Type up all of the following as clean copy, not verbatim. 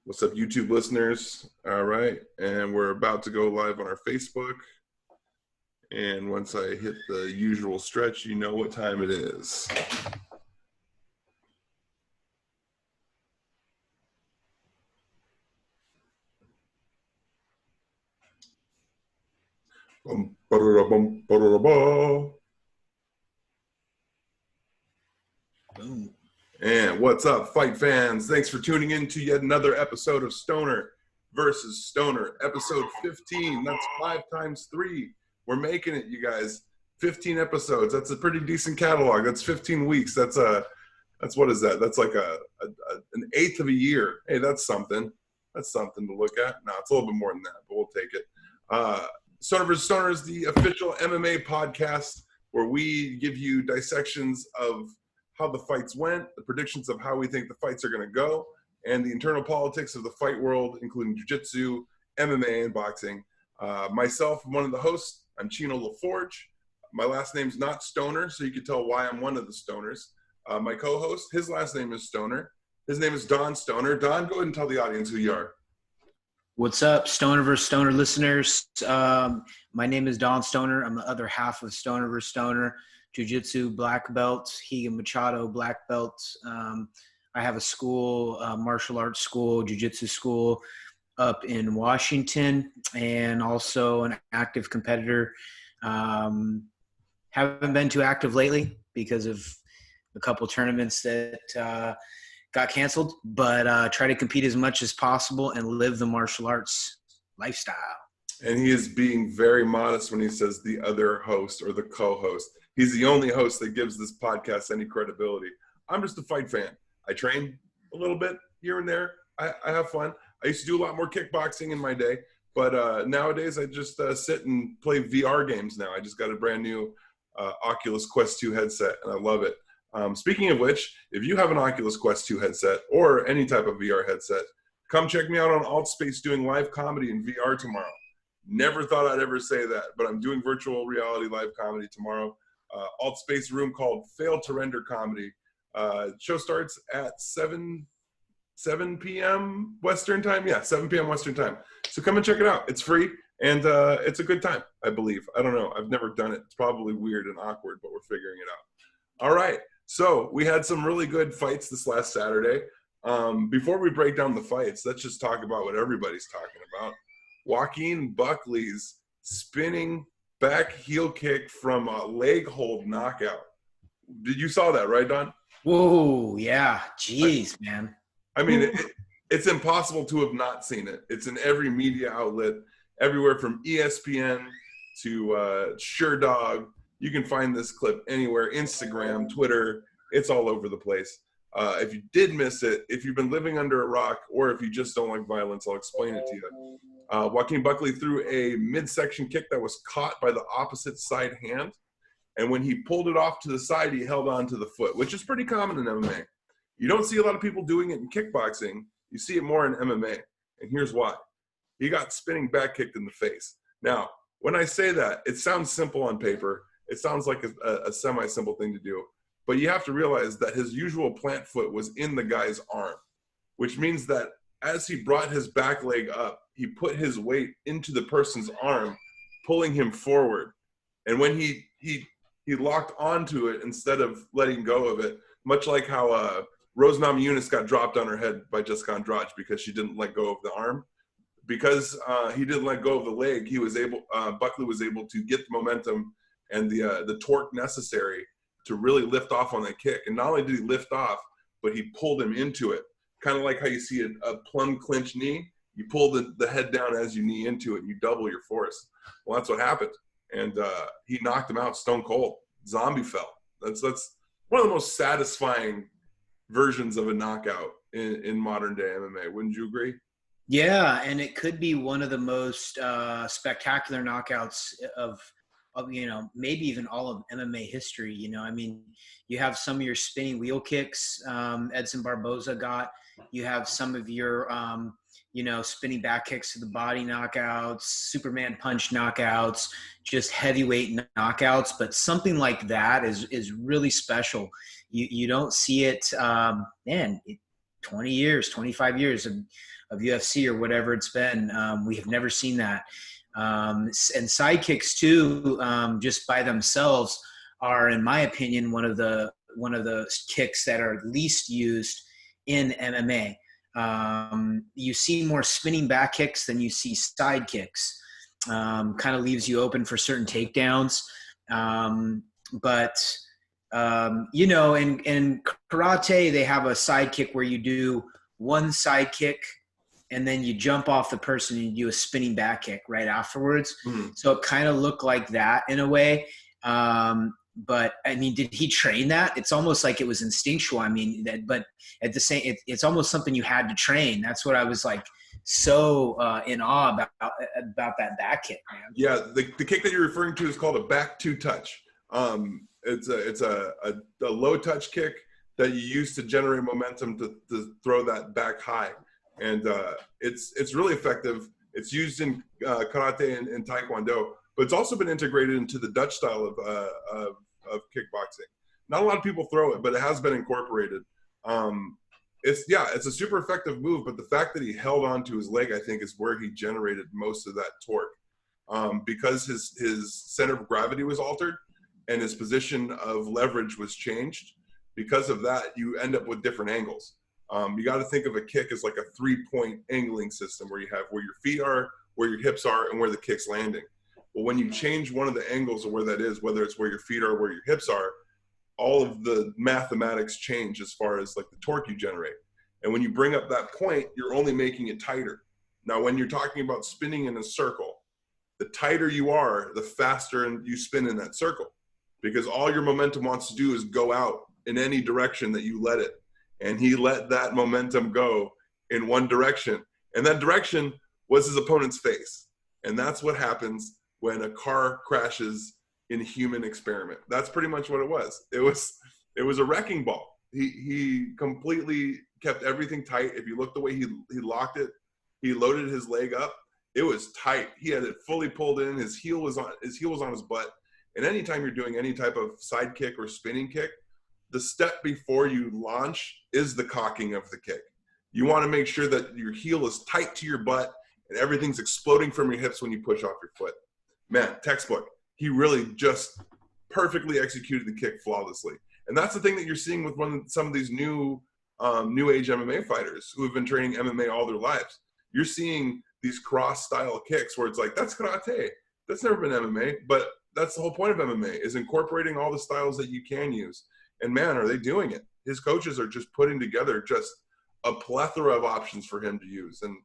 What's up, YouTube listeners? All right, and we're about to go live on our Facebook. And once I hit the usual stretch, you know what time it is. Boom. And what's up, fight fans? Thanks for tuning in to yet another episode of Stoner versus Stoner, episode 15. That's 5 times 3. We're making it, you guys. 15 episodes. That's a pretty decent catalog. That's 15 weeks. That's what is that? That's like an eighth of a year. Hey, that's something. That's something to look at. No, it's a little bit more than that, but we'll take it. Stoner vs. Stoner is the official MMA podcast where we give you dissections of how the fights went, the predictions of how we think the fights are going to go, and the internal politics of the fight world, including jiu-jitsu, MMA, and boxing. Myself, I'm one of the hosts. I'm Chino LaForge. My last name's not Stoner, so you can tell why I'm one of the Stoners. My co-host, his last name is Stoner. His name is Don Stoner. Don, go ahead and tell the audience who you are. What's up, Stoner vs. Stoner listeners? My name is Don Stoner. I'm the other half of Stoner vs. Stoner. Jiu-Jitsu black belt, Higa Machado black belt. I have a school, martial arts school, jiu-jitsu school up in Washington, and also an active competitor. Haven't been too active lately because of a couple tournaments that got canceled, but try to compete as much as possible and live the martial arts lifestyle. And he is being very modest when he says the other host or the co-host. He's the only host that gives this podcast any credibility. I'm just a fight fan. I train a little bit here and there. I have fun. I used to do a lot more kickboxing in my day, but nowadays I just sit and play VR games now. I just got a brand new Oculus Quest 2 headset, and I love it. Speaking of which, if you have an Oculus Quest 2 headset or any type of VR headset, come check me out on Altspace doing live comedy in VR tomorrow. Never thought I'd ever say that, but I'm doing virtual reality live comedy tomorrow. Altspace room called Fail to Render Comedy. Show starts at 7 p.m. Western time. Yeah, 7 p.m. Western time. So come and check it out. It's free, and it's a good time, I believe. I don't know. I've never done it. It's probably weird and awkward, but we're figuring it out. All right. So we had some really good fights this last Saturday. Before we break down the fights, let's just talk about what everybody's talking about. Joaquin Buckley's spinning back heel kick from a leg hold knockout. Did you saw that, right, Don? Whoa, yeah. Jeez, man. I mean, it's impossible to have not seen it. It's in every media outlet, everywhere from ESPN to SureDog. You can find this clip anywhere, Instagram, Twitter. It's all over the place. If you did miss it, if you've been living under a rock, or if you just don't like violence, I'll explain it to you. Joaquin Buckley threw a midsection kick that was caught by the opposite side hand. And when he pulled it off to the side, he held on to the foot, which is pretty common in MMA. You don't see a lot of people doing it in kickboxing. You see it more in MMA. And here's why. He got spinning back kicked in the face. Now, when I say that, it sounds simple on paper. It sounds like a semi-simple thing to do. But you have to realize that his usual plant foot was in the guy's arm, which means that as he brought his back leg up, he put his weight into the person's arm, pulling him forward. And when he locked onto it instead of letting go of it, much like how Rose Namajunas got dropped on her head by Jessica Andrade because she didn't let go of the arm. Because he didn't let go of the leg, Buckley was able to get the momentum and the torque necessary to really lift off on that kick. And not only did he lift off, but he pulled him into it. Kind of like how you see a plumb clinch knee. You pull the head down as you knee into it, and you double your force. Well, that's what happened. And he knocked him out stone cold. Zombie fell. That's one of the most satisfying versions of a knockout in modern day MMA. Wouldn't you agree? Yeah, and it could be one of the most spectacular knockouts of maybe even all of MMA history. I mean, you have some of your spinning wheel kicks Edson Barboza got. You have some of your spinning back kicks to the body knockouts, Superman punch knockouts, just heavyweight knockouts. But something like that is really special. You don't see it, 20 years, 25 years UFC or whatever it's been. We have never seen that. And side kicks too, just by themselves, are, in my opinion, one of the kicks that are least used in MMA. You see more spinning back kicks than you see side kicks. Kind of leaves you open for certain takedowns. But in karate, they have a side kick where you do one side kick and then you jump off the person and you do a spinning back kick right afterwards. Mm. So it kind of looked like that in a way. But I mean, did he train that? It's almost like it was instinctual. I mean, but at the same, it's almost something you had to train. That's what I was like so in awe about that back kick, man. Yeah, the kick that you're referring to is called a back two touch. It's a low touch kick that you use to generate momentum to throw that back high, and it's really effective. It's used in karate and taekwondo, but it's also been integrated into the Dutch style of kickboxing. Not a lot of people throw it, but it has been incorporated. It's a super effective move, but the fact that he held on to his leg, I think, is where he generated most of that torque. Because his center of gravity was altered and his position of leverage was changed. Because of that, you end up with different angles. You got to think of a kick as like a 3-point angling system where you have where your feet are, where your hips are, and where the kick's landing. But when you change one of the angles of where that is, whether it's where your feet are or where your hips are, all of the mathematics change as far as like the torque you generate. And when you bring up that point, you're only making it tighter. Now, when you're talking about spinning in a circle, the tighter you are, the faster you spin in that circle, because all your momentum wants to do is go out in any direction that you let it. And he let that momentum go in one direction. And that direction was his opponent's face. And that's what happens when a car crashes in a human experiment. That's pretty much what it was. It was a wrecking ball. He completely kept everything tight. If you look the way he locked it, he loaded his leg up. It was tight. He had it fully pulled in. His heel was on his butt. And anytime you're doing any type of side kick or spinning kick, the step before you launch is the cocking of the kick. You want to make sure that your heel is tight to your butt and everything's exploding from your hips when you push off your foot. Man, textbook. He really just perfectly executed the kick flawlessly. And that's the thing that you're seeing with some of these new age MMA fighters who have been training MMA all their lives. You're seeing these cross-style kicks where it's like, that's karate. That's never been MMA. But that's the whole point of MMA, is incorporating all the styles that you can use. And man, are they doing it. His coaches are just putting together just a plethora of options for him to use. And,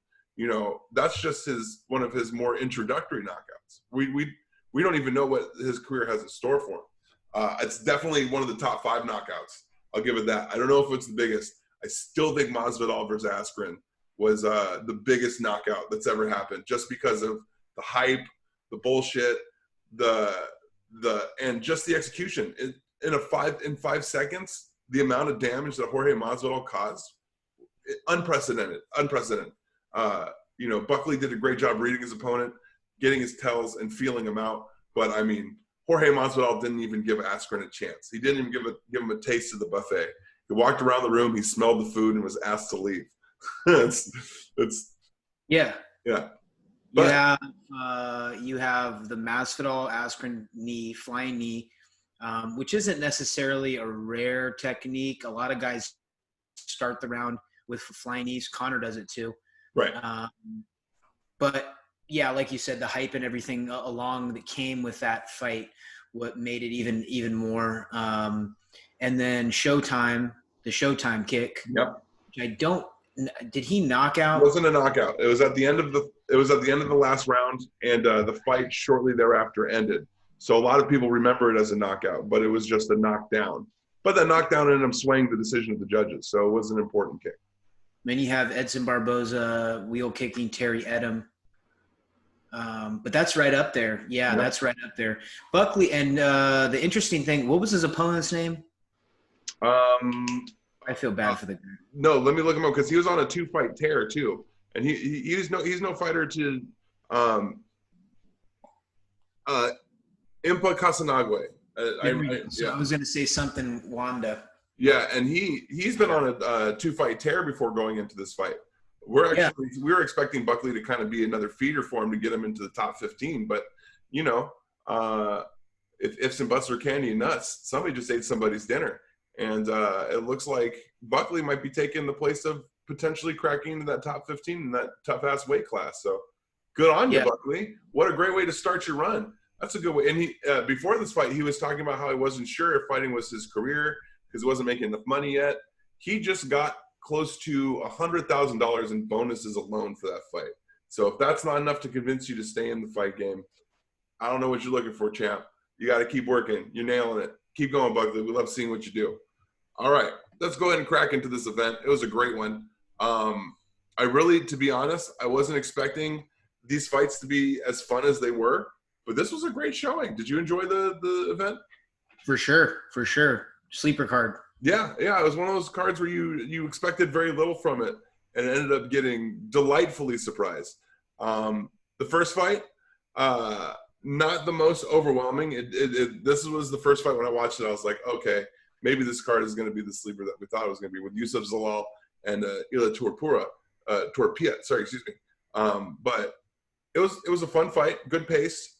that's just one of his more introductory knockouts. We don't even know what his career has in store for him. It's definitely one of the top 5 knockouts. I'll give it that. I don't know if it's the biggest. I still think Masvidal versus Askren was the biggest knockout that's ever happened, just because of the hype, the bullshit, and just the execution. In 5 seconds, the amount of damage that Jorge Masvidal caused, unprecedented. Buckley did a great job reading his opponent, getting his tells and feeling him out. But I mean, Jorge Masvidal didn't even give Askren a chance. He didn't even give him a taste of the buffet. He walked around the room, he smelled the food, and was asked to leave. Yeah. But, you have the Masvidal Askren knee, flying knee, which isn't necessarily a rare technique. A lot of guys start the round with flying knees. Connor does it too. Right. But yeah, like you said, the hype and everything along that came with that fight, what made it even more. And then the Showtime kick. Yep. Did he knock out? It wasn't a knockout. It was at the end of the last round, and the fight shortly thereafter ended. So a lot of people remember it as a knockout, but it was just a knockdown. But that knockdown ended up swaying the decision of the judges, so it was an important kick. Then you have Edson Barboza wheel kicking Terry Edom. But that's right up there. Yeah, that's right up there. Buckley, and the interesting thing, what was his opponent's name? I feel bad for the guy. No, let me look him up, because he was on a 2-fight tear too, and he's no fighter to Impa Kasanagwe. I was going to say something Wanda. Yeah, and he's been on a 2-fight tear before going into this fight. Yeah. We were expecting Buckley to kind of be another feeder for him to get him into the top 15, but you know, if ifs and buts are candy and nuts, somebody just ate somebody's dinner, and it looks like Buckley might be taking the place of potentially cracking into that top 15 in that tough ass weight class. So good on you, Yeah. Buckley. What a great way to start your run. That's a good way. And he before this fight, he was talking about how he wasn't sure if fighting was his career because he wasn't making enough money yet. He just got close to $100,000 in bonuses alone for that fight. So if that's not enough to convince you to stay in the fight game, I don't know what you're looking for, champ. You got to keep working. You're nailing it. Keep going, Buckley. We love seeing what you do. All right, let's go ahead and crack into this event. It was a great one. I really, to be honest, I wasn't expecting these fights to be as fun as they were, but this was a great showing. Did you enjoy the event? For sure. Sleeper card. Yeah. It was one of those cards where you expected very little from it and ended up getting delightfully surprised. The first fight, not the most overwhelming. This was the first fight when I watched it. I was like, okay, maybe this card is going to be the sleeper that we thought it was going to be with Yusuf Zalal and Ila Torpia. Sorry, excuse me. But it was a fun fight, good pace.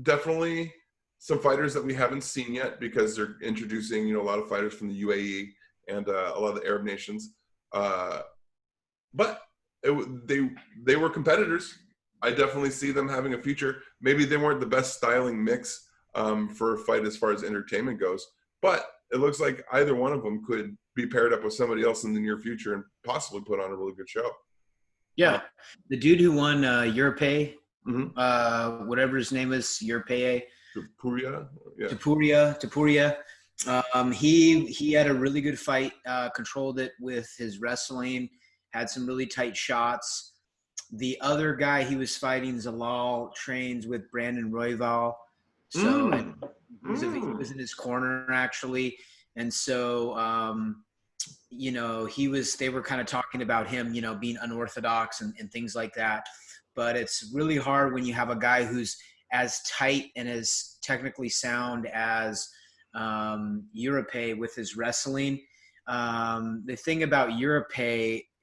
Definitely some fighters that we haven't seen yet because they're introducing a lot of fighters from the UAE and a lot of the Arab nations. But they were competitors. I definitely see them having a future. Maybe they weren't the best styling mix for a fight as far as entertainment goes, but it looks like either one of them could be paired up with somebody else in the near future and possibly put on a really good show. Yeah. The dude who won Europe, Mm-hmm. whatever his name is, Europe. Topuria? Yeah. Topuria. He had a really good fight, controlled it with his wrestling, had some really tight shots. The other guy he was fighting, Zalal, trains with Brandon Royval. So he was in his corner, actually. And so, they were kind of talking about him, being unorthodox and things like that. But it's really hard when you have a guy who's as tight and as technically sound as Europe with his wrestling. The thing about Europe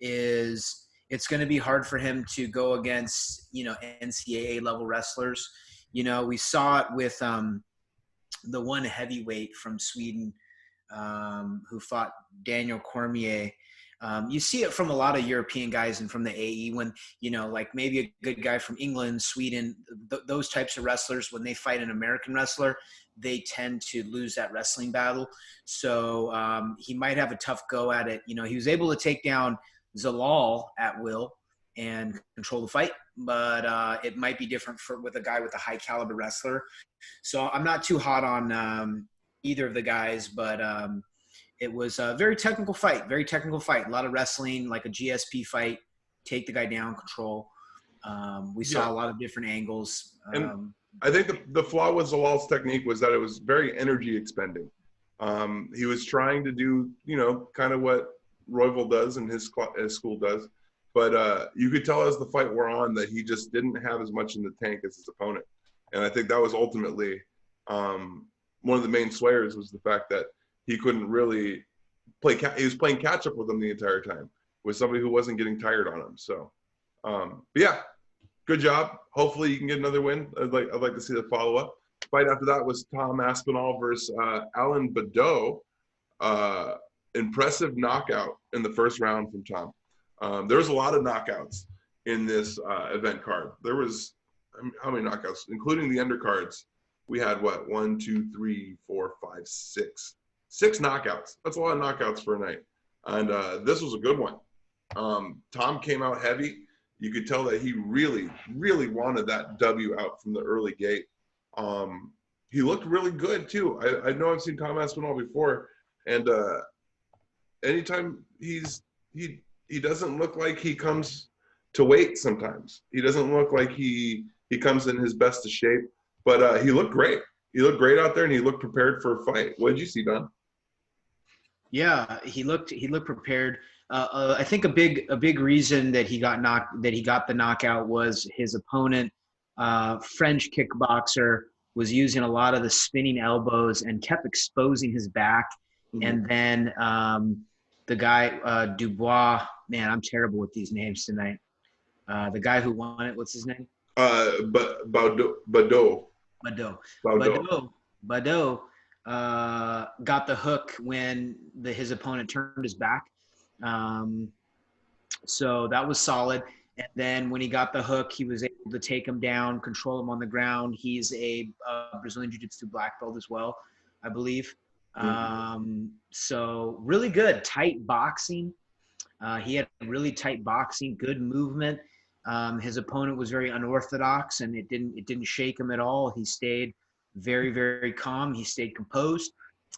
is it's going to be hard for him to go against, NCAA level wrestlers. We saw it with the one heavyweight from Sweden who fought Daniel Cormier. You see it from a lot of European guys and from the AE when, like maybe a good guy from England, Sweden, those types of wrestlers, when they fight an American wrestler, they tend to lose that wrestling battle. So he might have a tough go at it. He was able to take down Zalal at will and control the fight, but it might be different with a guy with a high caliber wrestler. So I'm not too hot on either of the guys, but it was a very technical fight, a lot of wrestling, like a GSP fight, take the guy down, control. We saw a lot of different angles. And I think the flaw with Zalal's technique was that it was very energy expending. He was trying to do, kind of what Royval does and his school does. But you could tell as the fight wore on that he just didn't have as much in the tank as his opponent. And I think that was ultimately one of the main swayers was the fact that he couldn't really play. He was playing catch up with him the entire time with somebody who wasn't getting tired on him. So, but yeah, good job. Hopefully you can get another win. I'd like to see the follow up. Fight after that was Tom Aspinall versus Alan Badeau. Impressive knockout in the first round from Tom. There was a lot of knockouts in this event card. There was how many knockouts, including the undercards? We had what? 1, 2, 3, 4, 5, 6. 6 knockouts. That's a lot of knockouts for a night. And this was a good one. Tom came out heavy. You could tell that he really, really wanted that W out from the early gate. He looked really good too. I know I've seen Tom Aspinall before, and anytime he doesn't look like he comes to weight sometimes. He doesn't look like he comes in his best of shape, but he looked great. He looked great out there, and he looked prepared for a fight. What did you see, Don? Yeah, he looked prepared. I think a big reason that he got the knockout was his opponent, French kickboxer, was using a lot of the spinning elbows and kept exposing his back. Mm-hmm. And then the guy Dubois, man, I'm terrible with these names tonight. The guy who won it, what's his name? But Baudot. Badeau. Baudot. Badeau got the hook when his opponent turned his back. So that was solid. And then when he got the hook, he was able to take him down, control him on the ground. He's a Brazilian Jiu-Jitsu black belt as well, I believe. So really good, tight boxing. He had really tight boxing, good movement. His opponent was very unorthodox, and it didn't shake him at all. He stayed very, very calm. He stayed composed,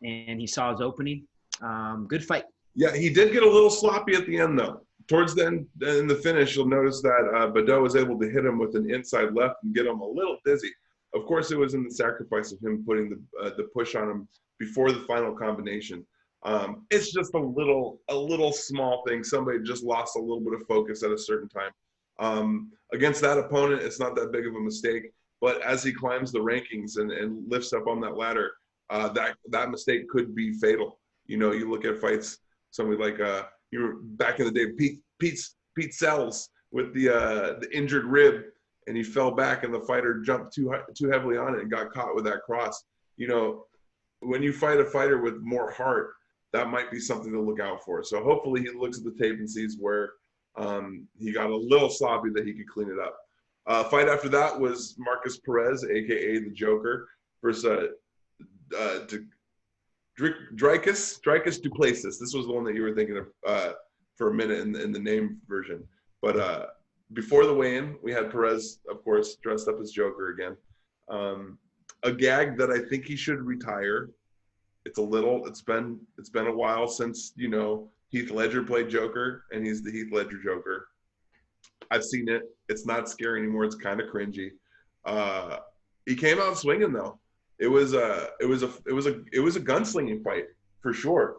and he saw his opening. Good fight. Yeah, he did get a little sloppy at the end, though. Towards the end, in the finish, you'll notice that Badeau was able to hit him with an inside left and get him a little dizzy. Of course, it was in the sacrifice of him putting the push on him before the final combination. It's just a little small thing. Somebody just lost a little bit of focus at a certain time. Against that opponent, it's not that big of a mistake. But as he climbs the rankings and lifts up on that ladder, that mistake could be fatal. You know, you look at fights, somebody like you were back in the day, Pete Sells with the injured rib, and he fell back, and the fighter jumped too heavily on it and got caught with that cross. You know, when you fight a fighter with more heart, that might be something to look out for. So hopefully he looks at the tape and sees where he got a little sloppy, that he could clean it up. Fight after that was Marcus Perez, aka the Joker, versus Dricus Duplessis. This was the one that you were thinking of for a minute in the name version. But before the weigh-in, we had Perez, of course, dressed up as Joker again. A gag that I think he should retire. It's been a while since, you know, Heath Ledger played Joker, and he's the Heath Ledger Joker. I've seen it. It's not scary anymore. It's kind of cringy. He came out swinging though. It was a gunslinging fight for sure,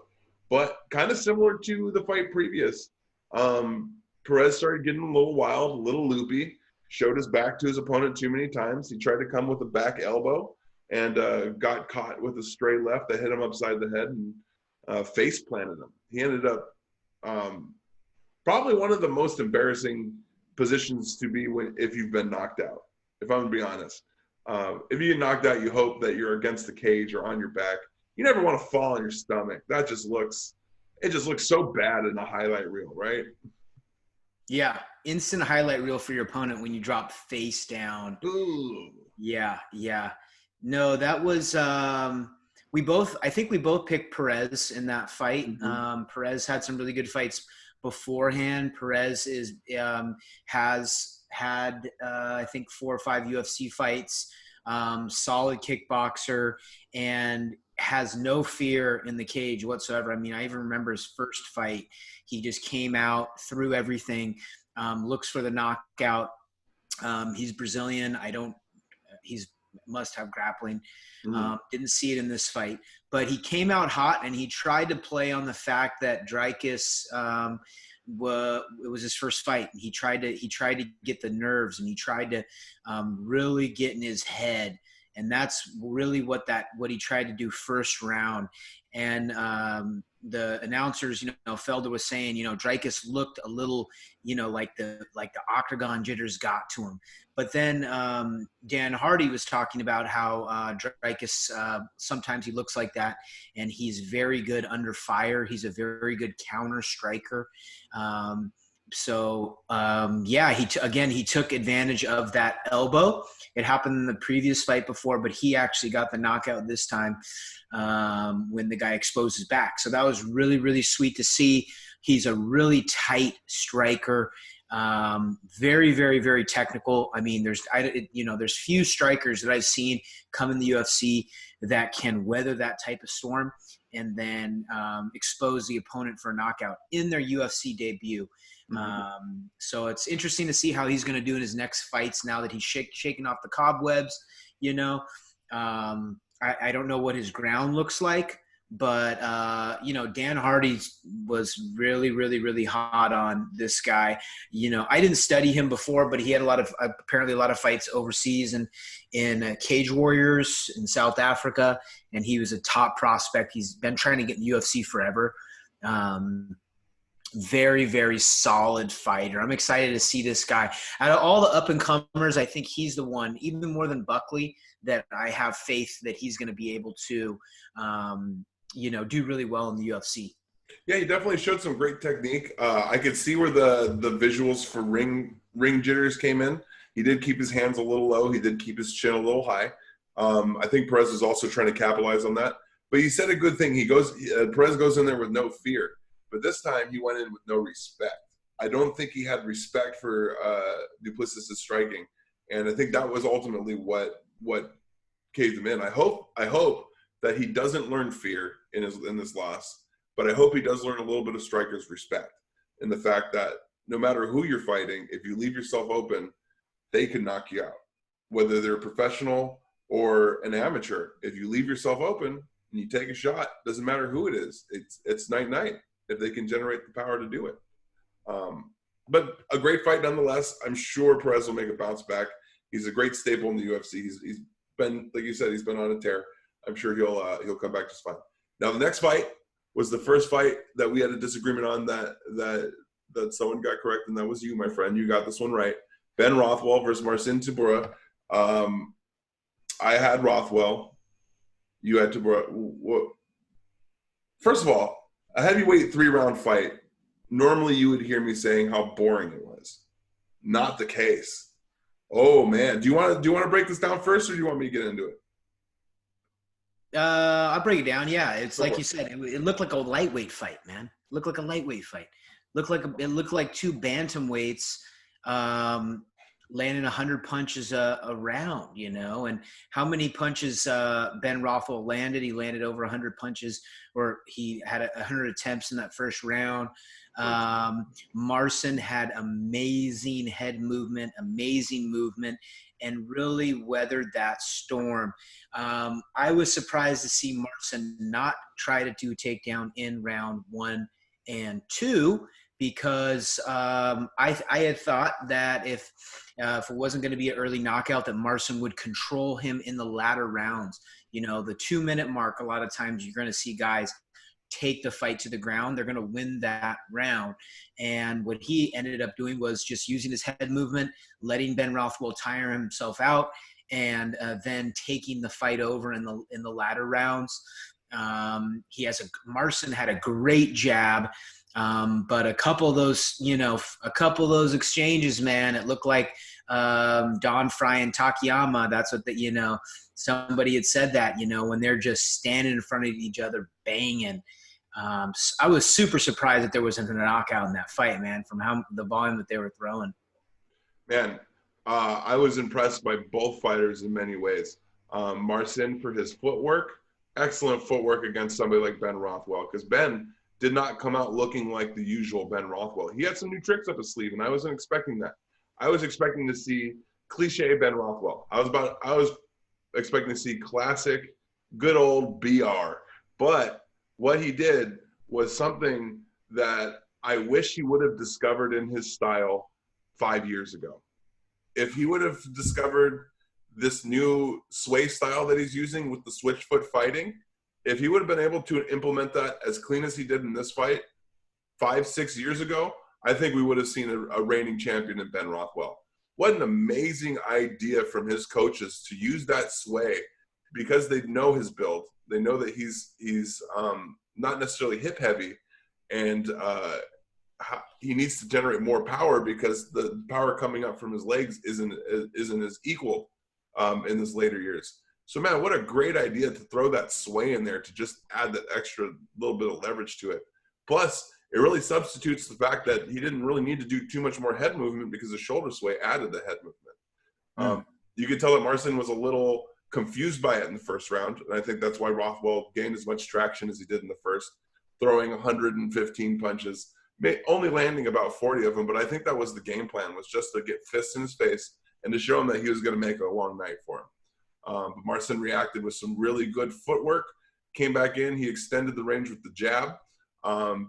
but kind of similar to the fight previous. Perez started getting a little wild, a little loopy, showed his back to his opponent too many times. He tried to come with a back elbow and got caught with a stray left that hit him upside the head and face planted him. He ended up probably one of the most embarrassing positions to be if you've been knocked out, if I'm gonna be honest. If you get knocked out, you hope that you're against the cage or on your back. You never want to fall on your stomach. It just looks so bad in the highlight reel, right? Yeah, instant highlight reel for your opponent when you drop face down. Ooh. Yeah. No, that was I think we both picked Perez in that fight. Mm-hmm. Perez had some really good fights beforehand. Perez has had I think 4 or 5 UFC fights, solid kickboxer, and has no fear in the cage whatsoever. I mean, I even remember his first fight. He just came out, threw everything, looks for the knockout. He's Brazilian. He's must have grappling. Didn't see it in this fight, but he came out hot, and he tried to play on the fact that Dricus, it was his first fight. He tried to get the nerves, and he tried to really get in his head. And that's really what he tried to do first round. And the announcers, Felder was saying, Dricus looked a little, like the octagon jitters got to him. But then Dan Hardy was talking about how Dricus, sometimes he looks like that, and he's very good under fire. He's a very good counter striker. He took advantage of that elbow. It happened in the previous fight before, but he actually got the knockout this time when the guy exposed his back. So that was really, really sweet to see. He's a really tight striker, very, very, very technical. I mean, there's few strikers that I've seen come in the UFC that can weather that type of storm and then expose the opponent for a knockout in their UFC debut. So it's interesting to see how he's going to do in his next fights now that he's shaking off the cobwebs. I don't know what his ground looks like, but Dan Hardy was really, really, really hot on this guy. I didn't study him before, but he had apparently a lot of fights overseas and in Cage Warriors in South Africa, and he was a top prospect. He's been trying to get in the UFC forever. Very, very solid fighter. I'm excited to see this guy. Out of all the up and comers, I think he's the one, even more than Buckley, that I have faith that he's going to be able to, do really well in the UFC. Yeah, he definitely showed some great technique. I could see where the visuals for ring jitters came in. He did keep his hands a little low. He did keep his chin a little high. I think Perez is also trying to capitalize on that. But he said a good thing. Perez goes in there with no fear, but this time he went in with no respect. I don't think he had respect for Duplessis' striking, and I think that was ultimately what caved him in. I hope that he doesn't learn fear in this loss, but I hope he does learn a little bit of striker's respect in the fact that no matter who you're fighting, if you leave yourself open, they can knock you out, whether they're a professional or an amateur. If you leave yourself open and you take a shot, doesn't matter who it is. It's night if they can generate the power to do it. But a great fight nonetheless. I'm sure Perez will make a bounce back. He's a great staple in the UFC. He's been, like you said, he's been on a tear. I'm sure he'll come back just fine. Now the next fight was the first fight that we had a disagreement on that someone got correct, and that was you, my friend. You got this one right. Ben Rothwell versus Marcin Tybura. I had Rothwell. You had Tybura. First of all, a heavyweight 3-round fight. Normally, you would hear me saying how boring it was. Not the case. Oh man, do you want to break this down first, or do you want me to get into it? I'll break it down. Yeah, it's like you said. It looked like a lightweight fight, man. It looked like a lightweight fight. It looked like two bantamweights landing 100 punches a round, and how many punches Ben Rothwell landed? He landed over 100 punches, or he had 100 attempts in that first round. Marcin had amazing head movement, and really weathered that storm. I was surprised to see Marcin not try to do takedown in round 1 and 2, because I had thought that if it wasn't going to be an early knockout, that Marcin would control him in the latter rounds. The 2-minute mark, a lot of times you're going to see guys take the fight to the ground. They're going to win that round. And what he ended up doing was just using his head movement, letting Ben Rothwell tire himself out, and then taking the fight over in the latter rounds. Marcin had a great jab. But a couple of those exchanges, man, it looked like Don Fry and Takayama. That's what somebody had said that, when they're just standing in front of each other, banging. I was super surprised that there wasn't a knockout in that fight, man, from the volume that they were throwing. Man, I was impressed by both fighters in many ways. Marcin for his footwork, excellent footwork against somebody like Ben Rothwell, because Ben did not come out looking like the usual Ben Rothwell. He had some new tricks up his sleeve, and I wasn't expecting that. I was expecting to see cliche Ben Rothwell. I was expecting to see classic, good old BR. But what he did was something that I wish he would have discovered in his style 5 years ago. If he would have discovered this new sway style that he's using with the switch foot fighting, if he would have been able to implement that as clean as he did in this fight 5-6 years ago, I think we would have seen a reigning champion in Ben Rothwell. What an amazing idea from his coaches to use that sway, because they know his build. They know that he's not necessarily hip heavy, and he needs to generate more power because the power coming up from his legs isn't as equal in his later years. So, man, what a great idea to throw that sway in there to just add that extra little bit of leverage to it. Plus, it really substitutes the fact that he didn't really need to do too much more head movement because the shoulder sway added the head movement. You could tell that Marcin was a little confused by it in the first round, and I think that's why Rothwell gained as much traction as he did in the first, throwing 115 punches, only landing about 40 of them. But I think that was the game plan, was just to get fists in his face and to show him that he was going to make a long night for him. But Marcin reacted with some really good footwork, came back in, he extended the range with the jab.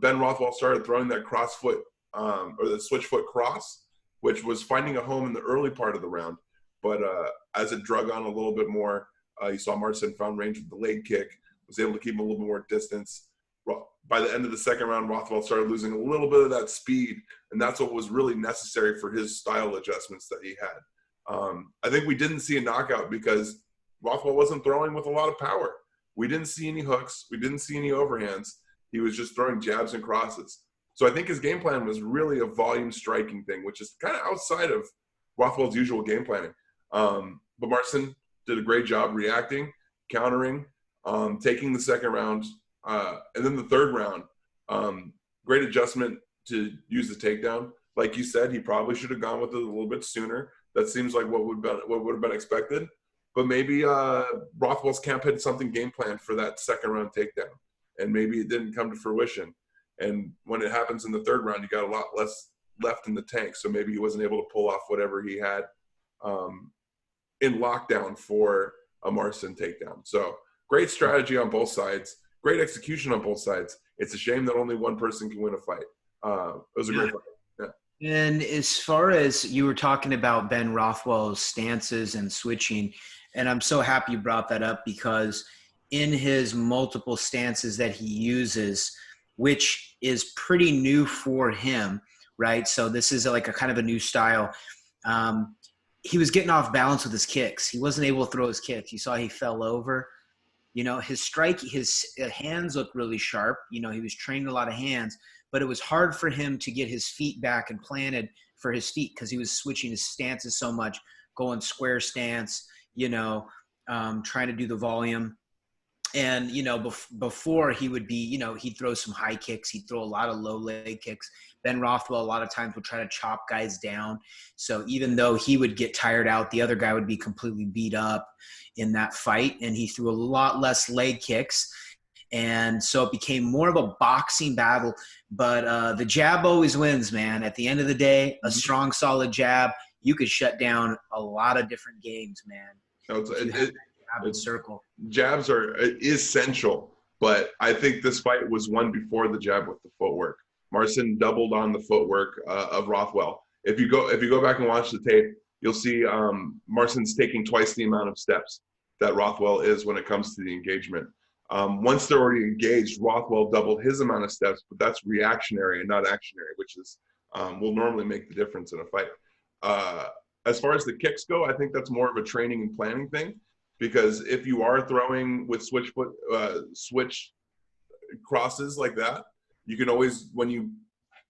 Ben Rothwell started throwing that cross foot, or the switch foot cross, which was finding a home in the early part of the round. But as it drug on a little bit more, you saw Marcin found range with the leg kick, was able to keep him a little bit more distance. by the end of the second round, Rothwell started losing a little bit of that speed, and that's what was really necessary for his style adjustments that he had. I think we didn't see a knockout because Rothwell wasn't throwing with a lot of power. We didn't see any hooks. We didn't see any overhands. He was just throwing jabs and crosses. So I think his game plan was really a volume striking thing, which is kind of outside of Rothwell's usual game planning. But Marcin did a great job reacting, countering, taking the second round. And then the third round, great adjustment to use the takedown. Like you said, he probably should have gone with it a little bit sooner. That seems like what would have been expected. But maybe Rothwell's camp had something game planned for that second round takedown, and maybe it didn't come to fruition. And when it happens in the third round, you got a lot less left in the tank. So maybe he wasn't able to pull off whatever he had in lockdown for a Marcin takedown. So great strategy on both sides. Great execution on both sides. It's a shame that only one person can win a fight. It was a great fight. Yeah. And as far as you were talking about Ben Rothwell's stances and switching, and I'm so happy you brought that up because in his multiple stances that he uses, which is pretty new for him, right? So this is like a kind of a new style. He was getting off balance with his kicks. He wasn't able to throw his kicks. You saw he fell over. You know, his hands looked really sharp. You know, he was training a lot of hands, but it was hard for him to get his feet back and planted for his feet because he was switching his stances so much, going square stance, you know, trying to do the volume. And, you know, before he would be, you know, he'd throw some high kicks. He'd throw a lot of low leg kicks. Ben Rothwell, a lot of times, would try to chop guys down. So even though he would get tired out, the other guy would be completely beat up in that fight. And he threw a lot less leg kicks. And so it became more of a boxing battle. But the jab always wins, man. At the end of the day, a strong, solid jab, you could shut down a lot of different games, man. Circle. Jabs are essential, but I think this fight was won before the jab with the footwork. Marcin doubled on the footwork of Rothwell. If you go back and watch the tape, you'll see Marcin's taking twice the amount of steps that Rothwell is when it comes to the engagement. Once they're already engaged, Rothwell doubled his amount of steps, but that's reactionary and not actionary, which is will normally make the difference in a fight. As far as the kicks go, I think that's more of a training and planning thing. Because if you are throwing with switch crosses like that, you can always, when you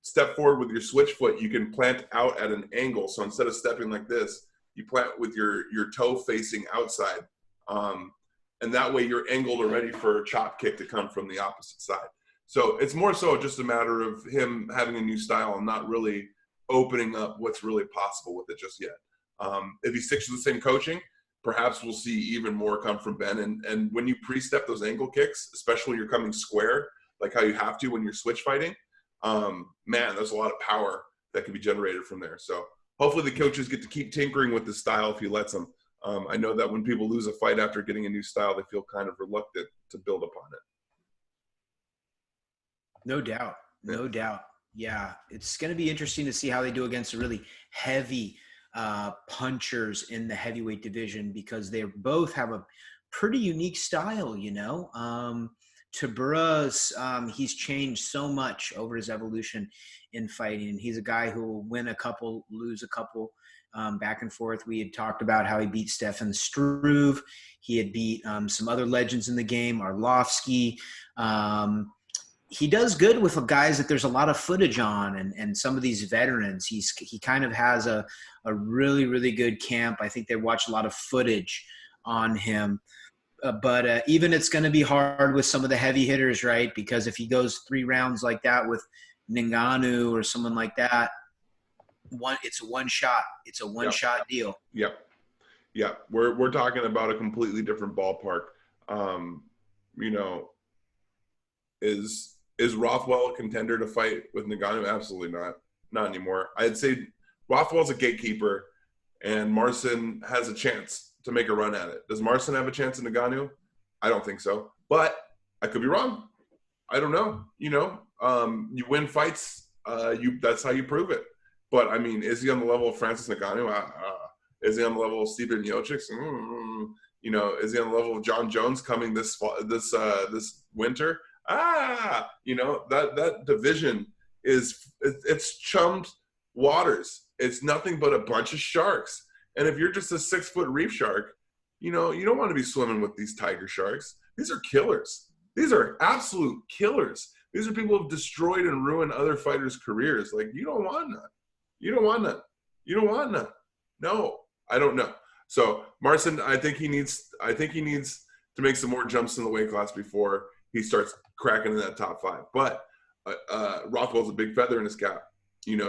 step forward with your switch foot, you can plant out at an angle. So instead of stepping like this, you plant with your toe facing outside. And that way you're angled already for a chop kick to come from the opposite side. So it's more so just a matter of him having a new style and not really opening up what's really possible with it just yet. If he sticks to the same coaching, perhaps we'll see even more come from Ben. And when you pre-step those angle kicks, especially when you're coming square, like how you have to when you're switch fighting, man, there's a lot of power that can be generated from there. So hopefully the coaches get to keep tinkering with the style if he lets them. I know that when people lose a fight after getting a new style, they feel kind of reluctant to build upon it. No doubt. No doubt. Yeah. It's going to be interesting to see how they do against a really heavy punchers in the heavyweight division because they both have a pretty unique style, you know. Tabura's, he's changed so much over his evolution in fighting. He's a guy who will win a couple, lose a couple, back and forth. We had talked about how he beat Stefan Struve. He had beat some other legends in the game, Arlovsky. He does good with guys that there's a lot of footage on and some of these veterans. He kind of has a really, really good camp. I think they watch a lot of footage on him. But even it's going to be hard with some of the heavy hitters, right? Because if he goes 3 rounds like that with Ngannou or someone like that, it's a one shot. It's a one-shot deal. Yep. Yeah. We're talking about a completely different ballpark. You know, is Rothwell a contender to fight with Ngannou? Absolutely not. Not anymore. I'd say Rothwell's a gatekeeper, and Marcin has a chance to make a run at it. Does Marcin have a chance in Ngannou? I don't think so. But I could be wrong. I don't know. You know, you win fights. That's how you prove it. But, I mean, is he on the level of Francis Ngannou? Is he on the level of Stipe Miocic? You know, is he on the level of John Jones coming this winter? That division it's chummed waters. It's nothing but a bunch of sharks. And if you're just a 6-foot reef shark, you don't want to be swimming with these tiger sharks. These are killers. These are absolute killers. These are people who've destroyed and ruined other fighters' careers. Like, you don't want none. You don't want none. You don't want none. No, I don't know. So Marcin, I think he needs to make some more jumps in the weight class before he starts cracking in that top 5. But Rothwell's a big feather in his cap,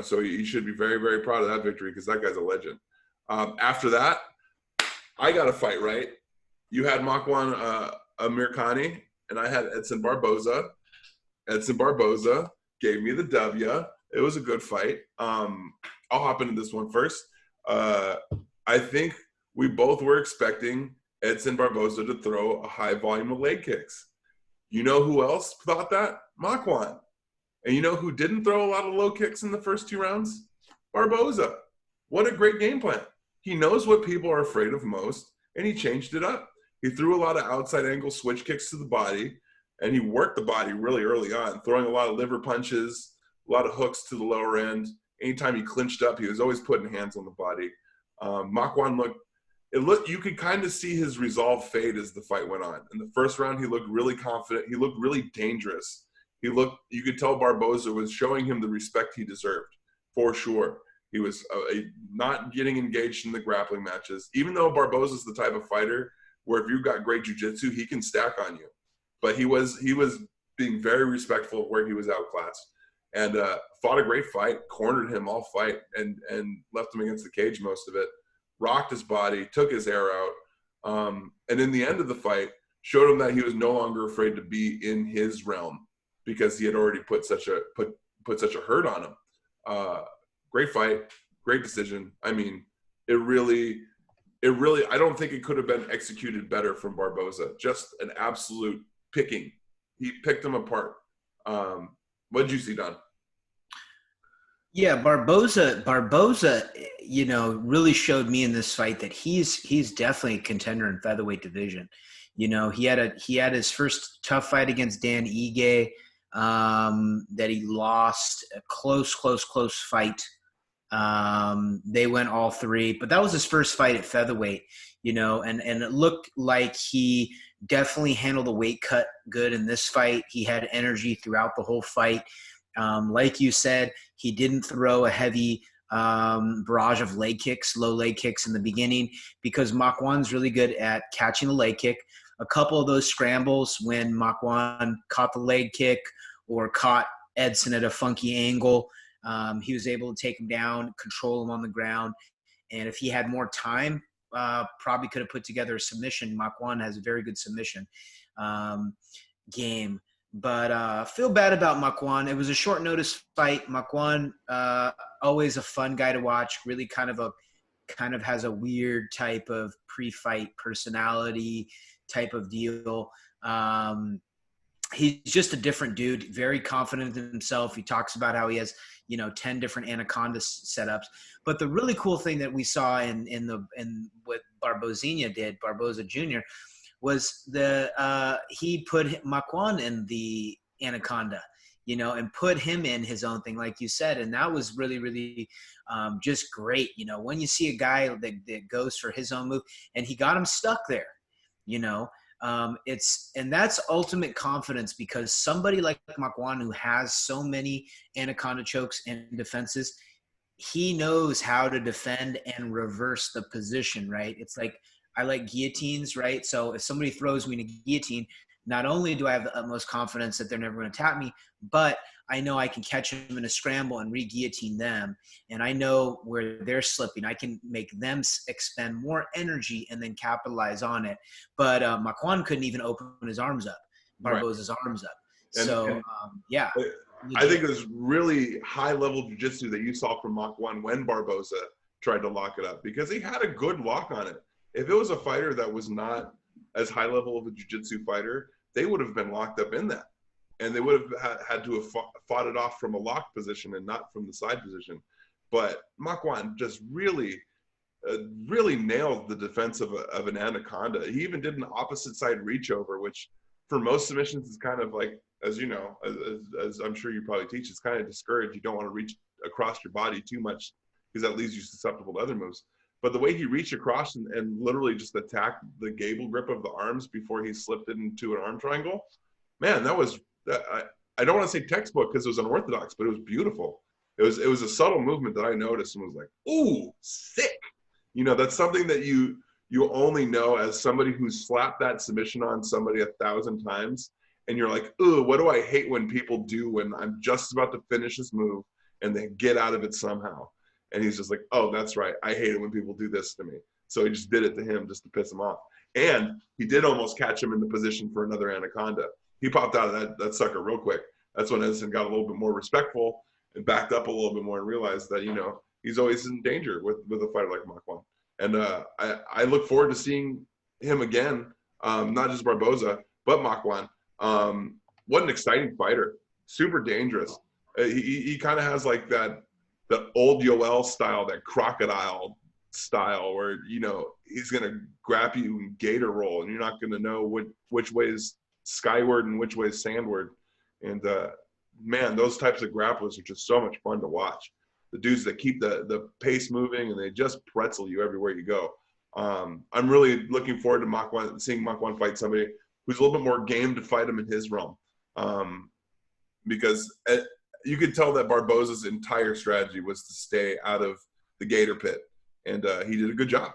so he should be very, very proud of that victory because that guy's a legend. After that, I got a fight, right? You had Makwan Amirkhani, and I had Edson Barboza. Edson Barboza gave me the W. It was a good fight. I'll hop into this one first. I think we both were expecting Edson Barboza to throw a high volume of leg kicks. You know who else thought that? Makwan. And you know who didn't throw a lot of low kicks in the first 2 rounds? Barboza. What a great game plan. He knows what people are afraid of most, and he changed it up. He threw a lot of outside angle switch kicks to the body, and he worked the body really early on, throwing a lot of liver punches, a lot of hooks to the lower end. Anytime he clinched up, he was always putting hands on the body. Makwan you could kind of see his resolve fade as the fight went on. In the first round, he looked really confident. He looked really dangerous. You could tell Barboza was showing him the respect he deserved, for sure. He was not getting engaged in the grappling matches, even though Barboza's the type of fighter where if you've got great jiu-jitsu, he can stack on you. But he was being very respectful of where he was outclassed, and fought a great fight, cornered him all fight, and left him against the cage most of it, rocked his body, took his air out, and in the end of the fight, showed him that he was no longer afraid to be in his realm because he had already put such a hurt on him. Great fight, great decision. I mean, it really, I don't think it could have been executed better from Barboza. Just an absolute picking. He picked him apart. What did you see, Don? Yeah, Barboza, really showed me in this fight that he's definitely a contender in featherweight division. He had his first tough fight against Dan Ige that he lost, a close fight. They went all 3, but that was his first fight at featherweight, and it looked like he definitely handled the weight cut good in this fight. He had energy throughout the whole fight. Like you said, he didn't throw a heavy barrage of low leg kicks in the beginning because Makwan's really good at catching the leg kick. A couple of those scrambles when Makwan caught the leg kick or caught Edson at a funky angle, he was able to take him down, control him on the ground. And if he had more time, probably could have put together a submission. Makwan has a very good submission game. But feel bad about Makwan. It was a short notice fight. Makwan, always a fun guy to watch, really kind of has a weird type of pre-fight personality type of deal. He's just a different dude, very confident in himself. He talks about how he has, 10 different anaconda setups. But the really cool thing that we saw in what Barboza Jr., was he put Makwan in the anaconda, and put him in his own thing, like you said. And that was really, really just great. When you see a guy that goes for his own move and he got him stuck there, and that's ultimate confidence, because somebody like Makwan, who has so many anaconda chokes and defenses, he knows how to defend and reverse the position, right? It's like, I like guillotines, right? So if somebody throws me in a guillotine, not only do I have the utmost confidence that they're never going to tap me, but I know I can catch them in a scramble and re-guillotine them. And I know where they're slipping. I can make them expend more energy and then capitalize on it. But Makwan couldn't even open his arms up, Barboza's arms up. Yeah. I think it was really high-level jiu-jitsu that you saw from Makwan when Barboza tried to lock it up, because he had a good lock on it. If it was a fighter that was not as high level of a jiu-jitsu fighter, they would have been locked up in that. And they would have had to have fought it off from a locked position and not from the side position. But Makwan just really nailed the defense of an anaconda. He even did an opposite side reach over, which for most submissions, it's kind of like, as you know, as I'm sure you probably teach, it's kind of discouraged. You don't want to reach across your body too much because that leaves you susceptible to other moves. But the way he reached across and literally just attacked the gable grip of the arms before he slipped it into an arm triangle, man, that was, I don't want to say textbook because it was unorthodox, but it was beautiful. It was a subtle movement that I noticed and was like, ooh, sick. You know, that's something that you only know as somebody who's slapped that submission on somebody 1,000 times. And you're like, ooh, what do I hate when people do when I'm just about to finish this move and they get out of it somehow. And he's just like, oh, that's right. I hate it when people do this to me. So he just did it to him just to piss him off. And he did almost catch him in the position for another anaconda. He popped out of that sucker real quick. That's when Edson got a little bit more respectful and backed up a little bit more and realized that, you know, he's always in danger with a fighter like Makwan. And I look forward to seeing him again, not just Barboza, but Makwan. What an exciting fighter. Super dangerous. He kind of has like the old Yoel style, that crocodile style where, you know, he's going to grab you and gator roll and you're not going to know which way is skyward and which way is sandward. And man, those types of grapplers are just so much fun to watch. The dudes that keep the pace moving and they just pretzel you everywhere you go. I'm really looking forward to seeing Makwan fight somebody who's a little bit more game to fight him in his realm. Because you could tell that Barboza's entire strategy was to stay out of the gator pit. And he did a good job.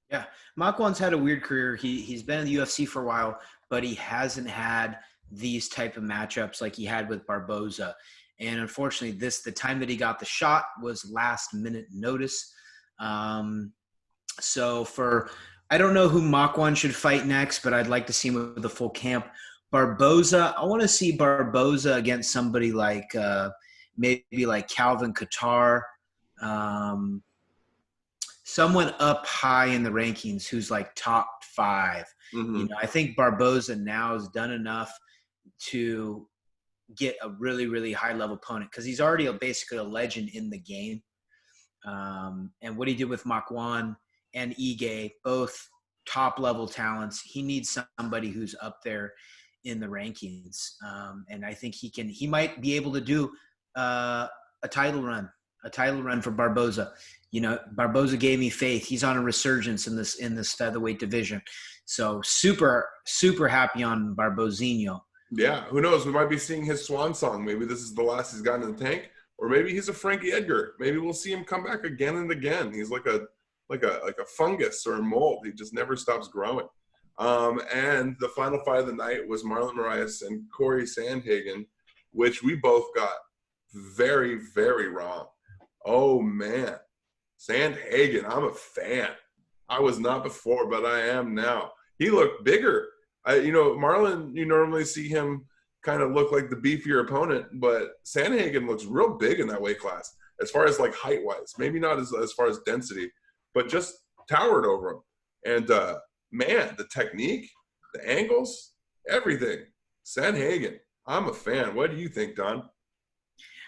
Yeah. Makwan's had a weird career. He's been in the UFC for a while, but he hasn't had these type of matchups like he had with Barboza. And unfortunately, the time that he got the shot was last minute notice. So I don't know who Makwan should fight next, but I'd like to see him with the full camp. Barboza, I want to see Barboza against somebody like maybe like Calvin Kattar, someone up high in the rankings who's like top 5. Mm-hmm. You know, I think Barboza now has done enough to get a really, really high level opponent because he's already basically a legend in the game. And what he did with Makwan and Ige, both top level talents, he needs somebody who's up there in the rankings. And I think he might be able to do a title run for Barboza. You know, Barboza gave me faith. He's on a resurgence in this featherweight division. So super, super happy on Barbozinho. Yeah, who knows? We might be seeing his swan song. Maybe this is the last he's gotten in the tank, or maybe he's a Frankie Edgar. Maybe we'll see him come back again and again. He's like a fungus or a mold. He just never stops growing. And the final fight of the night was Marlon Moraes and Corey Sandhagen, which we both got very, very wrong. Oh man, Sandhagen, I'm a fan. I was not before, but I am now. He looked bigger. Marlon, you normally see him kind of look like the beefier opponent, but Sandhagen looks real big in that weight class as far as like height-wise. Maybe not as far as density, but just towered over him. And man, the technique, the angles, everything. Sandhagen, I'm a fan. What do you think, Don?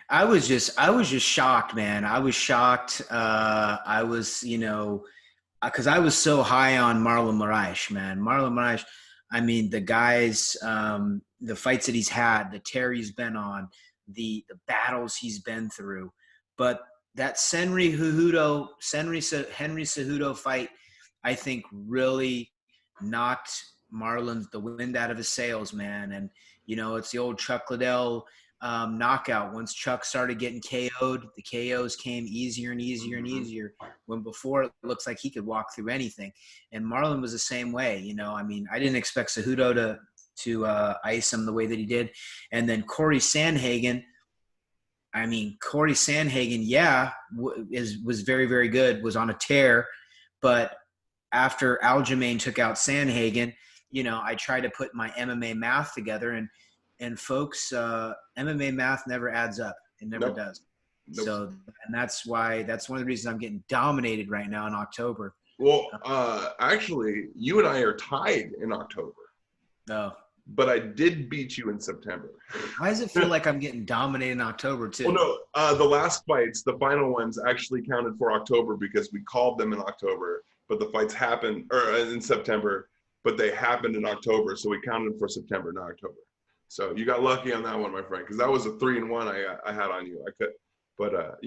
I was just shocked, man. I was shocked. I was, because I was so high on Marlon Moraes, man. Marlon Moraes, I mean, the guys, the fights that he's had, the tear he's been on, the battles he's been through. But that Henry Cejudo fight, I think really knocked the wind out of his sails, man. And, it's the old Chuck Liddell knockout. Once Chuck started getting KO'd, the KOs came easier and easier and easier, when before it looks like he could walk through anything. And Marlon was the same way. I didn't expect Cejudo to ice him the way that he did. And then Corey Sandhagen, was very, very good, was on a tear. But after Aljamain took out Sandhagen, I tried to put my MMA math together, and folks, MMA math never adds up. It never does. Nope. So, and that's one of the reasons I'm getting dominated right now in October. Well, actually, you and I are tied in October. Oh. But I did beat you in September. Why does it feel like I'm getting dominated in October too? Well, no, the last fights, the final ones actually counted for October because we called them in October, but the fights happened in September. but they happened in October, so we counted them for September, not October. So you got lucky on that one, my friend, because that was a 3-1 I had on you. I could, but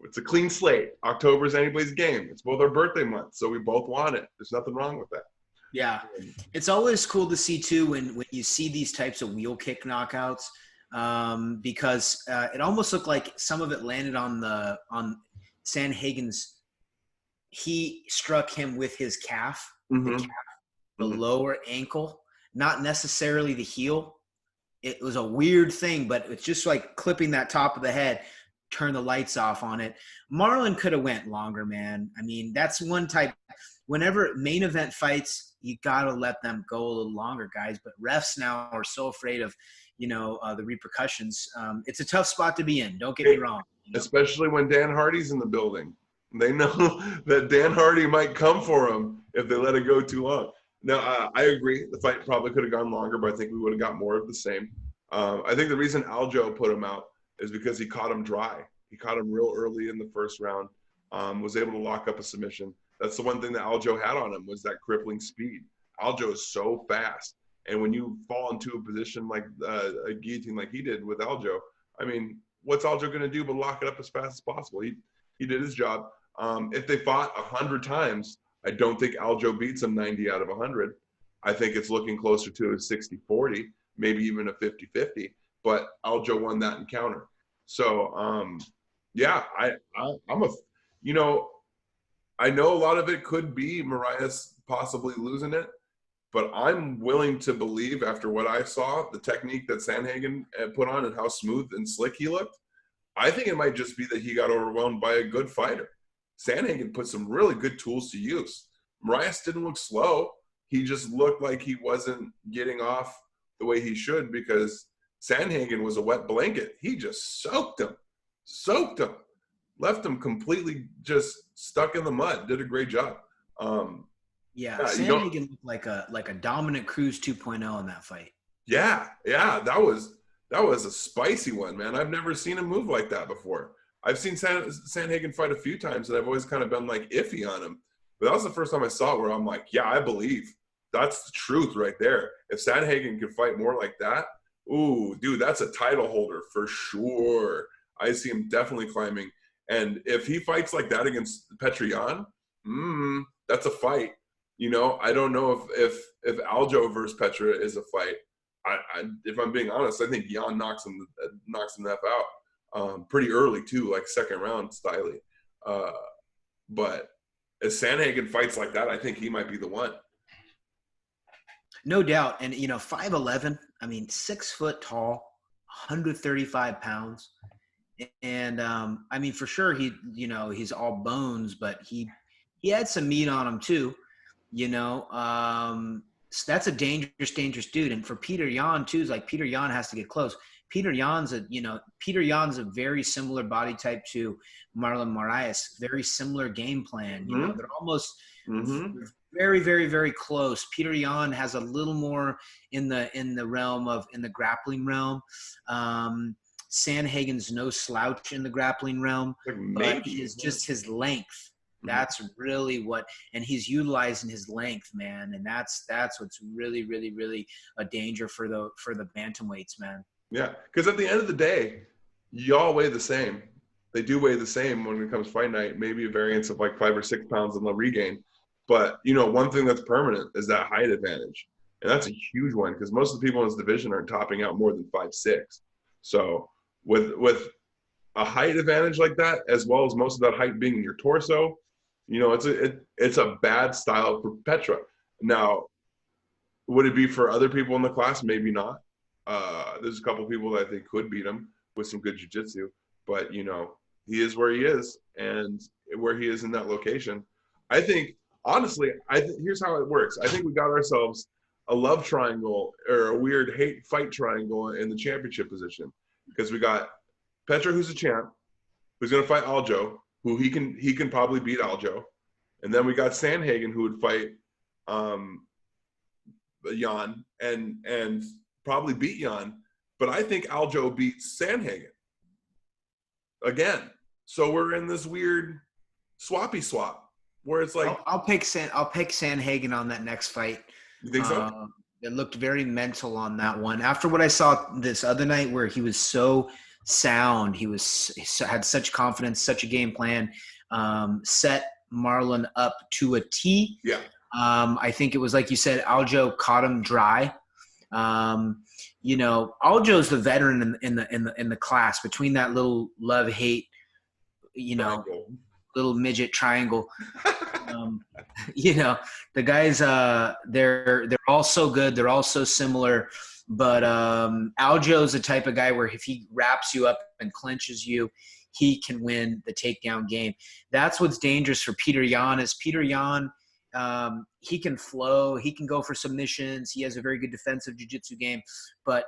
it's a clean slate. October is anybody's game. It's both our birthday months, so we both want it. There's nothing wrong with that. Yeah, it's always cool to see too when you see these types of wheel kick knockouts, because it almost looked like some of it landed on Sandhagen's. He struck him with his calf, the lower ankle, not necessarily the heel. It was a weird thing, but it's just like clipping that top of the head. Turn the lights off on it. Marlon could have went longer, man. I mean, that's one type. Whenever main event fights, you got to let them go a little longer, guys. But refs now are so afraid of, the repercussions. It's a tough spot to be in. Don't get me wrong. Especially when Dan Hardy's in the building. They know that Dan Hardy might come for them if they let it go too long. Now, I agree. The fight probably could have gone longer, but I think we would have got more of the same. I think the reason Aljo put him out is because he caught him dry. He caught him real early in the first round, was able to lock up a submission. That's the one thing that Aljo had on him, was that crippling speed. Aljo is so fast. And when you fall into a position like a guillotine like he did with Aljo, I mean, what's Aljo going to do but lock it up as fast as possible? He did his job. If they fought 100 times, I don't think Aljo beats him 90 out of 100. I think it's looking closer to a 60-40, maybe even a 50-50. But Aljo won that encounter. So, I'm I know a lot of it could be Moraes possibly losing it, but I'm willing to believe after what I saw, the technique that Sandhagen put on and how smooth and slick he looked, I think it might just be that he got overwhelmed by a good fighter. Sandhagen put some really good tools to use. Moraes didn't look slow. He just looked like he wasn't getting off the way he should because Sandhagen was a wet blanket. He just soaked him, left him completely just stuck in the mud. Did a great job. Sandhagen looked like a Dominic Cruz 2.0 in that fight. Yeah, that was a spicy one, man. I've never seen him move like that before. I've seen Sandhagen fight a few times, and I've always kind of been like iffy on him. But that was the first time I saw it where I'm like, yeah, I believe. That's the truth right there. If Sandhagen could fight more like that, ooh, dude, that's a title holder for sure. I see him definitely climbing. And if he fights like that against Petr Yan, that's a fight. I don't know if Aljo versus Petra is a fight. If I'm being honest, I think Yan knocks him the F out pretty early too, like second round styly. But if Sandhagen fights like that, I think he might be the one. No doubt. And 5'11", I mean 6 foot tall, 135 pounds. And I mean for sure he's all bones, but he had some meat on him too. So that's a dangerous dude. And for Petr Yan too, is like Petr Yan has to get close. Petr Yan's a very similar body type to Marlon Moraes, very similar game plan. They're almost very, very, very close. Petr Yan has a little more in the realm of in the grappling realm. Sandhagen's no slouch in the grappling realm, but his length. That's really and he's utilizing his length, man, and that's what's really, really, really a danger for the bantamweights, man. Yeah, because at the end of the day, y'all weigh the same. They do weigh the same when it comes fight night. Maybe a variance of like 5 or 6 pounds in the regain, but one thing that's permanent is that height advantage, and that's a huge one because most of the people in this division aren't topping out more than 5'6". So with a height advantage like that, as well as most of that height being in your torso. It's a bad style for Petra. Now, would it be for other people in the class? Maybe not. There's a couple people that I think could beat him with some good jiu-jitsu, but he is where he is, and where he is in that location. I think honestly, here's how it works. I think we got ourselves a love triangle or a weird hate fight triangle in the championship position because we got Petra, who's a champ, who's going to fight Aljo, who he can probably beat Aljo. And then we got Sandhagen, who would fight Yan and probably beat Yan. But I think Aljo beats Sandhagen again. So we're in this weird swappy swap. where it's like, I'll pick Sandhagen on that next fight. you think so? It looked very mental on that one. After what I saw this other night, where he was so sound, he had such confidence, such a game plan, set Marlon up to a T. Yeah. I think it was like you said, Aljo caught him dry. Aljo's the veteran in the class between that little love-hate, Triangle. little midget triangle. The guys, they're all so good. They're all so similar. But Aljo's the type of guy where if he wraps you up and clinches you, he can win the takedown game. That's what's dangerous for Peter Yan is Peter Yan, he can flow. He can go for submissions. He has a very good defensive jiu-jitsu game. But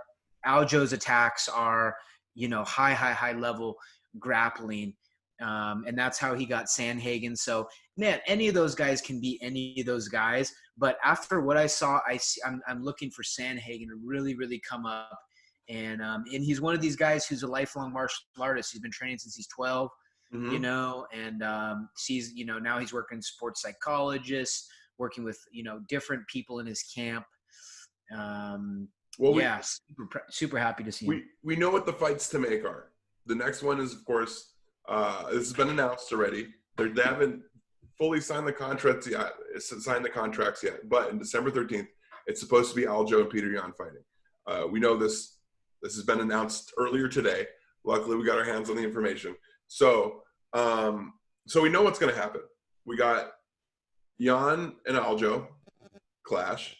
Aljo's attacks are, high level grappling. And that's how he got Sandhagen. So, man, any of those guys can beat any of those guys. But after what I saw, I'm looking for Sandhagen to really, really come up. And he's one of these guys who's a lifelong martial artist. He's been training since he's 12, and sees, now he's working sports psychologist, working with, different people in his camp. Super happy to see him. We know what the fights to make are. The next one is, of course, this has been announced already. They haven't fully signed the contracts yet, but in December 13th, it's supposed to be Aljo and Peter Yan fighting. We know this has been announced earlier today. Luckily, we got our hands on the information. So we know what's going to happen. We got Yan and Aljo clash.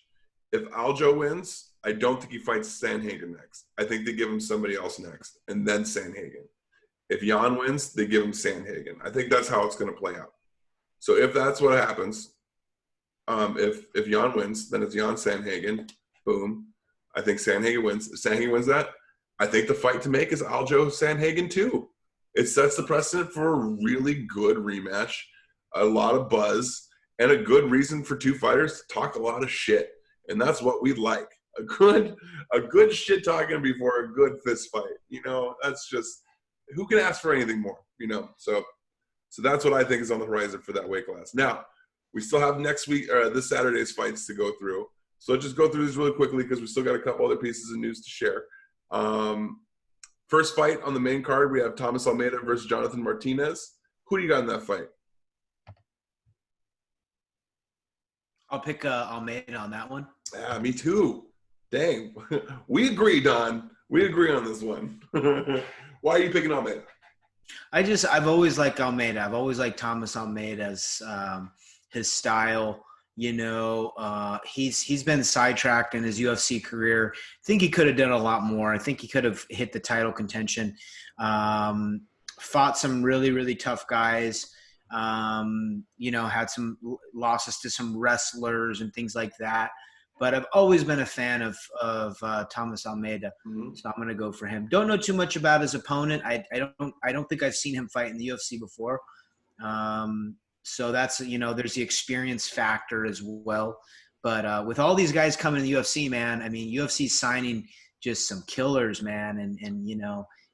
If Aljo wins, I don't think he fights Sandhagen next. I think they give him somebody else next, and then Sandhagen. If Yan wins, they give him Sandhagen. I think that's how it's going to play out. So if that's what happens, if Yan wins, then it's Yan Sandhagen. Boom. I think Sandhagen wins. If Sandhagen wins that, I think the fight to make is Aljo Sandhagen too. It sets the precedent for a really good rematch, a lot of buzz, and a good reason for two fighters to talk a lot of shit. And that's what we like. A good shit talking before a good fist fight. That's just, who can ask for anything more? So that's what I think is on the horizon for that weight class. Now, we still have this Saturday's fights to go through. So let's just go through these really quickly because we still got a couple other pieces of news to share. First fight on the main card, we have Thomas Almeida versus Jonathan Martinez. Who do you got in that fight? I'll pick Almeida on that one. Yeah, me too. Dang. We agree, Don. We agree on this one. Why are you picking Almeida? I've always liked Almeida. I've always liked Thomas Almeida's his style. He's been sidetracked in his UFC career. I think he could have done a lot more. I think he could have hit the title contention. Fought some really, really tough guys. Had some losses to some wrestlers and things like that. But I've always been a fan of Thomas Almeida, so I'm going to go for him. Don't know too much about his opponent. I don't think I've seen him fight in the UFC before. So that's, there's the experience factor as well. But with all these guys coming to the UFC, man, I mean, UFC's signing just some killers, man, and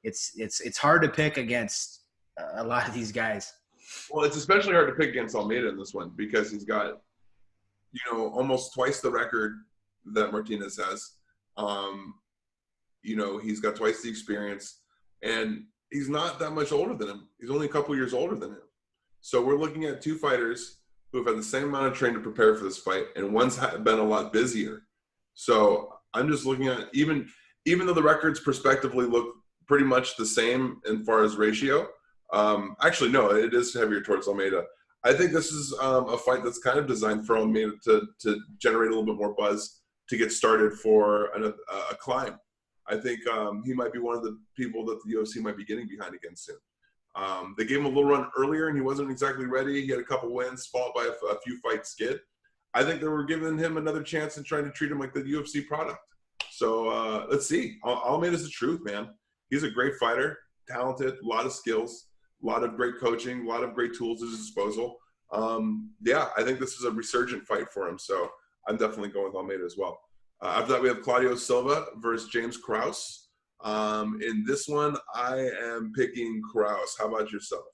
it's hard to pick against a lot of these guys. Well, it's especially hard to pick against Almeida in this one because he's got, almost twice the record that Martinez has. He's got twice the experience, and he's not that much older than him. He's only a couple years older than him. So we're looking at two fighters who have had the same amount of training to prepare for this fight, and one's been a lot busier. So I'm just looking at, even though the records prospectively look pretty much the same as far as ratio, actually, no, it is heavier towards Almeida. I think this is a fight that's kind of designed for Almeida to generate a little bit more buzz to get started for a climb. I think he might be one of the people that the UFC might be getting behind again soon. They gave him a little run earlier, and he wasn't exactly ready. He had a couple wins, followed by a few fight skid. I think they were giving him another chance and trying to treat him like the UFC product. So let's see. Almeida's the truth, man. He's a great fighter, talented, a lot of skills, a lot of great coaching, a lot of great tools at his disposal. I think this is a resurgent fight for him. So I'm definitely going with Almeida as well. After that, we have Claudio Silva versus James Krause. In this one, I am picking Krause. How about yourself?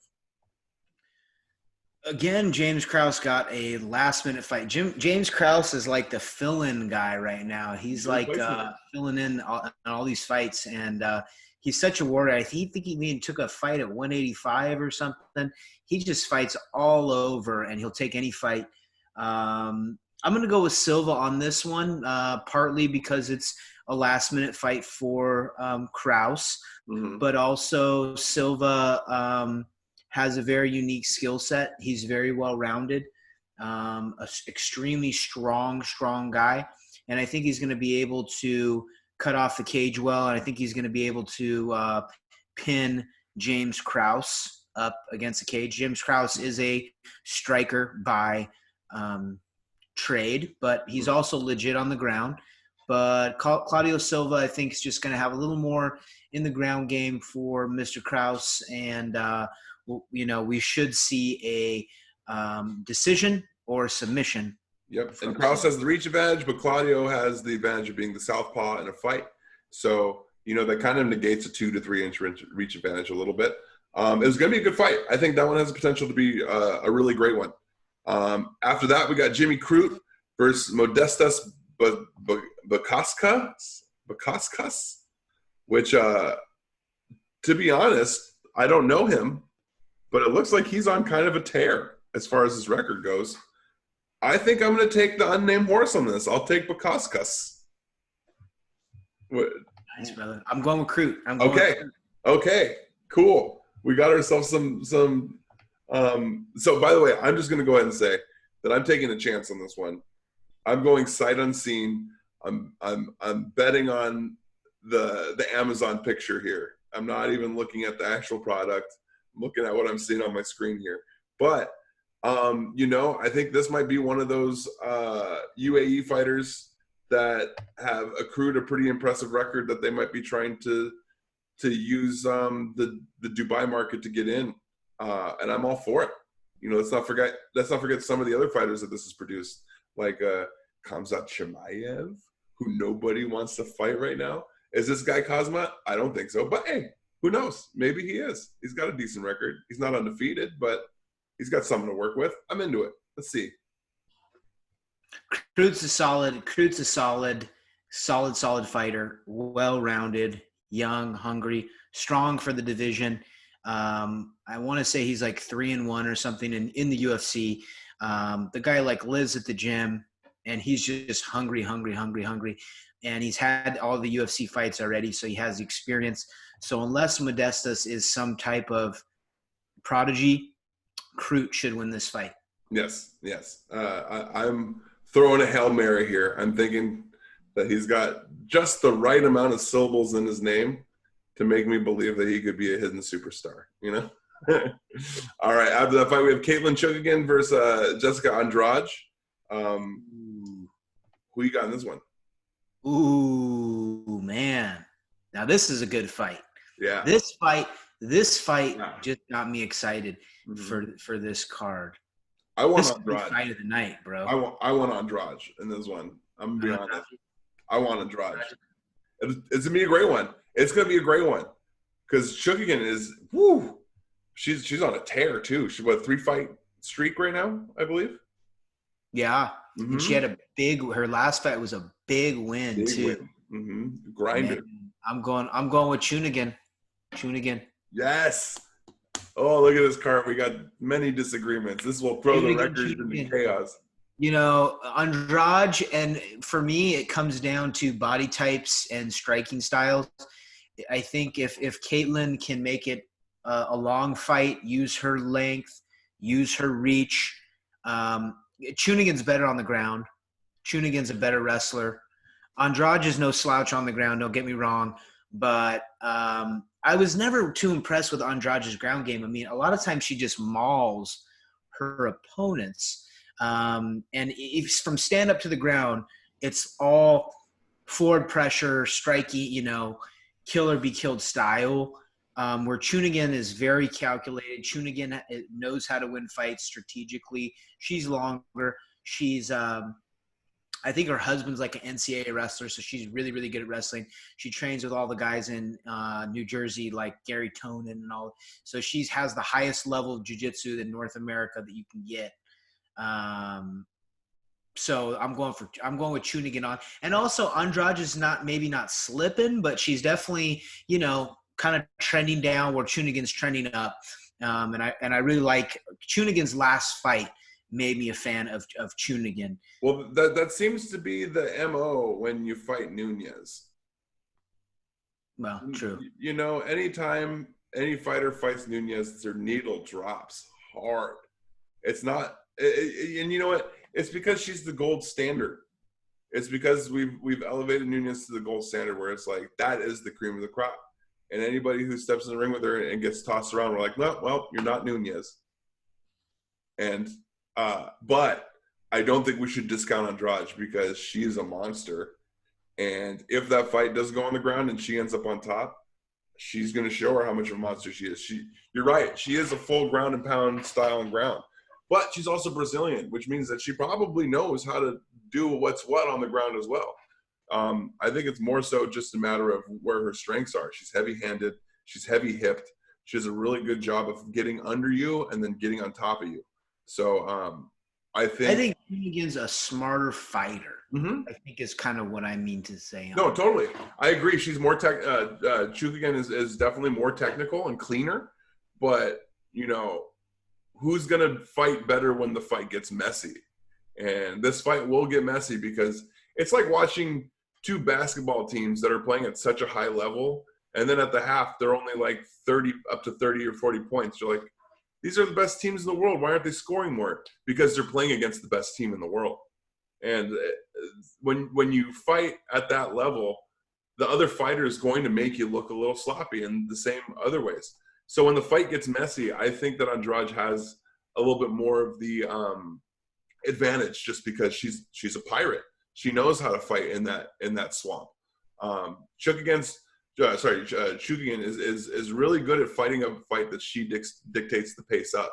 Again, James Krause got a last minute fight. James Krause is like the fill-in guy right now. He's The like replacement. filling in all these fights, and he's such a warrior. Think he even took a fight at 185 or something. He just fights all over, and he'll take any fight. I'm going to go with Silva on this one, partly because it's a last minute fight for Krause, Mm-hmm. but also Silva has a very unique skill set. He's very well rounded, extremely strong guy. And I think he's going to be able to cut off the cage well. And I think he's going to be able to pin James Krause up against the cage. James Krause is a striker by trade, but he's also legit on the ground. But Claudio Silva, I think, is just going to have a little more in the ground game for Mr. Krause. And, we should see a decision or submission. Yep. And Krause has the reach advantage, but Claudio has the advantage of being the southpaw in a fight. So, that kind of negates a 2 to 3 inch reach advantage a little bit. It was going to be a good fight. I think that one has the potential to be a really great one. After that, we got Jimmy Crute versus Modestas Bakaskas, which, to be honest, I don't know him, but it looks like he's on kind of a tear as far as his record goes. I think I'm going to take the unnamed horse on this. I'll take Bakaskas. Nice, brother. I'm going with Crute. Okay, cool. We got ourselves some. So, by the way, I'm just going to go ahead and say that I'm taking a chance on this one. I'm going sight unseen. I'm betting on the Amazon picture here. I'm not even looking at the actual product. I'm looking at what I'm seeing on my screen here. But I think this might be one of those UAE fighters that have accrued a pretty impressive record that they might be trying to use the Dubai market to get in, and I'm all for it. Let's not forget some of the other fighters that this has produced, like Khamzat Chimaev, who nobody wants to fight right now. Is this guy Khamzat? I don't think so, but hey, who knows? Maybe he is. He's got a decent record. He's not undefeated, but he's got something to work with. I'm into it. Let's see. Crute's a solid fighter, well-rounded, young, hungry, strong for the division. I want to say he's like 3-1 or something in the UFC. The guy lives at the gym, and he's just hungry. And he's had all the UFC fights already, so he has the experience. So unless Modestas is some type of prodigy, Crute should win this fight. Yes. I'm throwing a Hail Mary here. I'm thinking that he's got just the right amount of syllables in his name to make me believe that he could be a hidden superstar, All right, after that fight, we have Caitlin Chukagian versus Jessica Andrade. Who you got in this one? Ooh, man. Now this is a good fight. Yeah. This fight just got me excited for this card. I want this Andrade. Fight of the night, bro. I want Andrade in this one. I'm gonna be honest. I want Andrade. It's gonna be a great one. It's gonna be a great one because Chukagian is She's on a tear too. She's 3-fight streak right now, I believe. Yeah, and she had her last fight was a big win too. Grinded. I'm going with Chukagian. Yes. Oh, look at this card. We got many disagreements. This will throw the record into chaos. Andrade, and for me, it comes down to body types and striking styles. I think if Caitlin can make it a long fight, use her length, use her reach. Chukagian's better on the ground. Chukagian's a better wrestler. Andrade is no slouch on the ground, don't get me wrong. But I was never too impressed with Andrade's ground game. I mean, a lot of times she just mauls her opponents. And if from stand up to the ground, it's all forward pressure, striking, kill or be killed style. Where Chukagian is very calculated. Chukagian knows how to win fights strategically. She's longer. She's I think her husband's like an NCAA wrestler, so she's really, really good at wrestling. She trains with all the guys in New Jersey, like Gary Tonin and all. So she has the highest level of jiu-jitsu in North America that you can get. So I'm going with Chunigan on, and also Andrade is maybe not slipping, but she's definitely kind of trending down where Chunigan's trending up. And I really like Chunigan's last fight. Made me a fan of Chunigan. Well, that seems to be the MO when you fight Nunez. Well, true. Anytime any fighter fights Nunez, their needle drops hard. It's not, and you know what? It's because she's the gold standard. It's because we've elevated Nunez to the gold standard, where it's like that is the cream of the crop. And anybody who steps in the ring with her and gets tossed around, we're like, well, you're not Nunez. And but I don't think we should discount Andrade because she is a monster. And if that fight does go on the ground and she ends up on top, she's going to show her how much of a monster she is. You're right. She is a full ground and pound style and ground. But she's also Brazilian, which means that she probably knows how to do what's what on the ground as well. I think it's more so just a matter of where her strengths are. She's heavy-handed. She's heavy-hipped. She does a really good job of getting under you and then getting on top of you. So I think Chunigan's a smarter fighter. Mm-hmm. I think is kind of what I mean to say. No, totally. I agree. She's more Chunigan is definitely more technical and cleaner. But, who's going to fight better when the fight gets messy? And this fight will get messy because it's like watching two basketball teams that are playing at such a high level. And then at the half, they're only like 30 or 40 points. You're like, these are the best teams in the world. Why aren't they scoring more? Because they're playing against the best team in the world. And when you fight at that level, the other fighter is going to make you look a little sloppy in the same other ways. So when the fight gets messy, I think that Andrade has a little bit more of the advantage just because she's a pirate. She knows how to fight in that swamp. Chukagan is really good at fighting a fight that she dictates the pace of.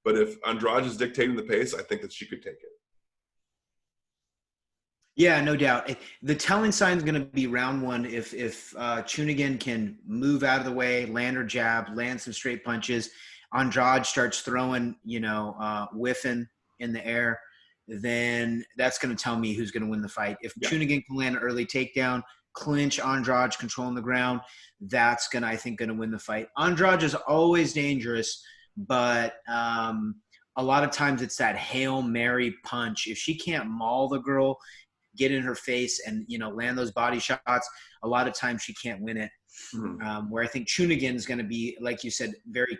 But if Andrade is dictating the pace, I think that she could take it. Yeah, no doubt. The telling sign is going to be round one. If Chunigan can move out of the way, land her jab, land some straight punches, Andrade starts throwing, whiffing in the air, then that's going to tell me who's going to win the fight. If Chunigan can land an early takedown, clinch Andrade controlling the ground, that's going to win the fight. Andrade is always dangerous, but a lot of times it's that Hail Mary punch. If she can't maul the girl, get in her face and, land those body shots, a lot of times she can't win it. Mm-hmm. Where I think Chunigan is going to be, like you said, very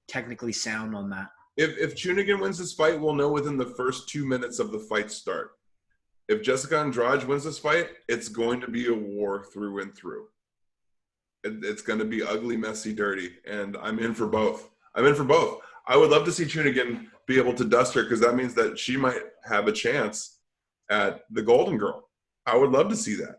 technically sound on that. If Chunigan wins this fight, we'll know within the first 2 minutes of the fight start. If Jessica Andrade wins this fight, it's going to be a war through and through. It's going to be ugly, messy, dirty, and I'm in for both. I would love to see Chunigan be able to dust her because that means that she might have a chance at the Golden Girl. I would love to see that.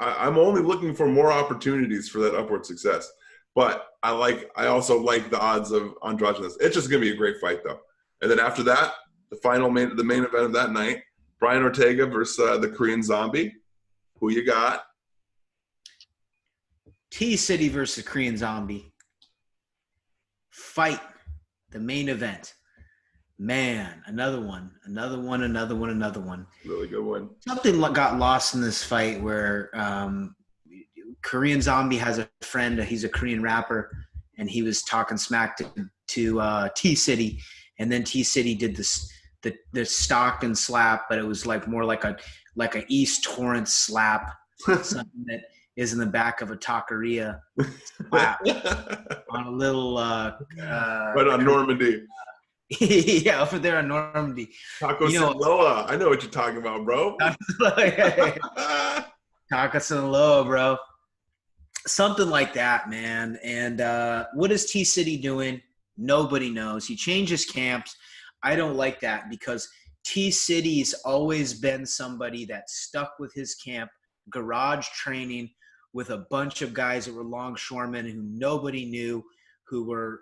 I'm only looking for more opportunities for that upward success. But I also like the odds of Andrade in this. It's just going to be a great fight, though. And then after that, the main event of that night, Brian Ortega versus the Korean Zombie. Who you got? T-City versus Korean Zombie. Fight. The main event. Man, another one. Really good one. Something got lost in this fight where Korean Zombie has a friend. He's a Korean rapper, and he was talking smack to T-City, and then T-City did the Stockton slap, but it was more like a East Torrance slap, something that is in the back of a taqueria slap on a little right on Normandy. Yeah, over there in Normandy. Taco Sinaloa. I know what you're talking about, bro. Taco Sinaloa, bro. Something like that, man. And what is T-City doing? Nobody knows. He changes camps. I don't like that because T-City's always been somebody that stuck with his camp, garage training with a bunch of guys that were longshoremen who nobody knew, who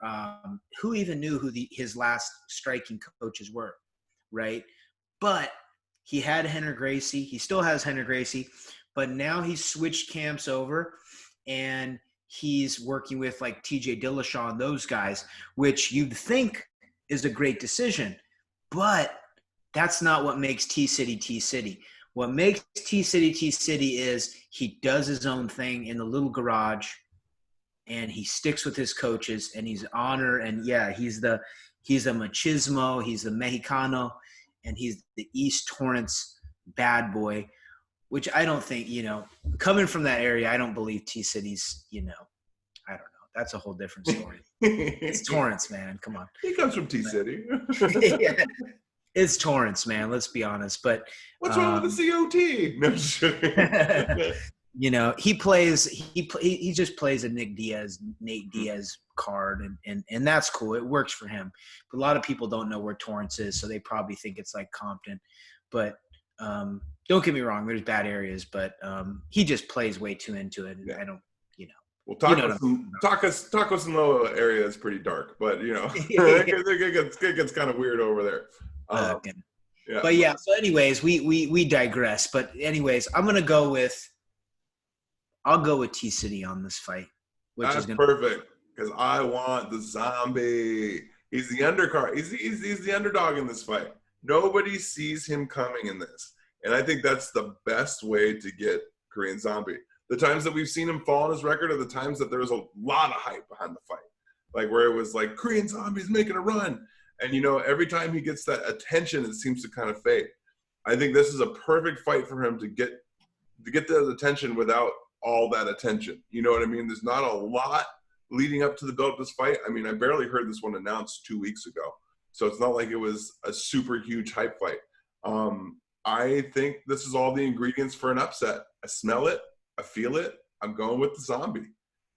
even knew who his last striking coaches were, right? But He had Henry Gracie. He still has Henry Gracie, but now he's switched camps over, and he's working with like TJ Dillashaw and those guys, which you'd think is a great decision. But that's not what makes T-City T-City. What makes T-City T-City is he does his own thing in the little garage, and he sticks with his coaches, and he's honor. And yeah, he's a machismo, he's the Mexicano, and he's the East Torrance bad boy, which I don't think, coming from that area, I don't believe T-City's, I don't know. That's a whole different story. It's Torrance, man. Come on. He comes from T-City. Yeah. It's Torrance, man. Let's be honest. But what's wrong with the COT? No, he just plays a Nate Diaz card, and that's cool. It works for him. But a lot of people don't know where Torrance is, so they probably think it's like Compton. But don't get me wrong, there's bad areas, but he just plays way too into it. And yeah. I don't, Well, Tacos and Loa area is pretty dark, but it gets kind of weird over there. Yeah. But yeah, so anyways, we digress. But anyways, I'll go with T-City on this fight. That's perfect, because I want the zombie. He's the undercard. He's the underdog in this fight. Nobody sees him coming in this. And I think that's the best way to get Korean Zombie. The times that we've seen him fall on his record are the times that there was a lot of hype behind the fight. Like where it was like, Korean Zombie's making a run. And, every time he gets that attention, it seems to kind of fade. I think this is a perfect fight for him to get the attention without all that attention. You know what I mean? There's not a lot leading up to the build of this fight. I mean, I barely heard this one announced 2 weeks ago. So it's not like it was a super huge hype fight. I think this is all the ingredients for an upset. I smell it. I feel it. I'm going with the zombie,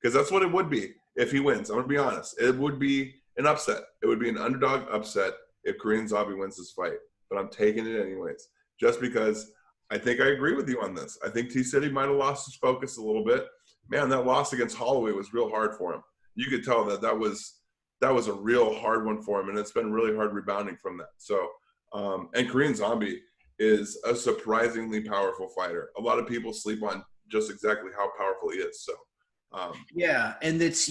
because that's what it would be if he wins. I'm going to be honest. It would be an upset. It would be an underdog upset if Korean Zombie wins this fight. But I'm taking it anyways, just because I think I agree with you on this. I think T-City might have lost his focus a little bit. Man, that loss against Holloway was real hard for him. You could tell that was a real hard one for him, and it's been really hard rebounding from that. So, and Korean Zombie is a surprisingly powerful fighter. A lot of people sleep on just exactly how powerful he is. So, yeah, and it's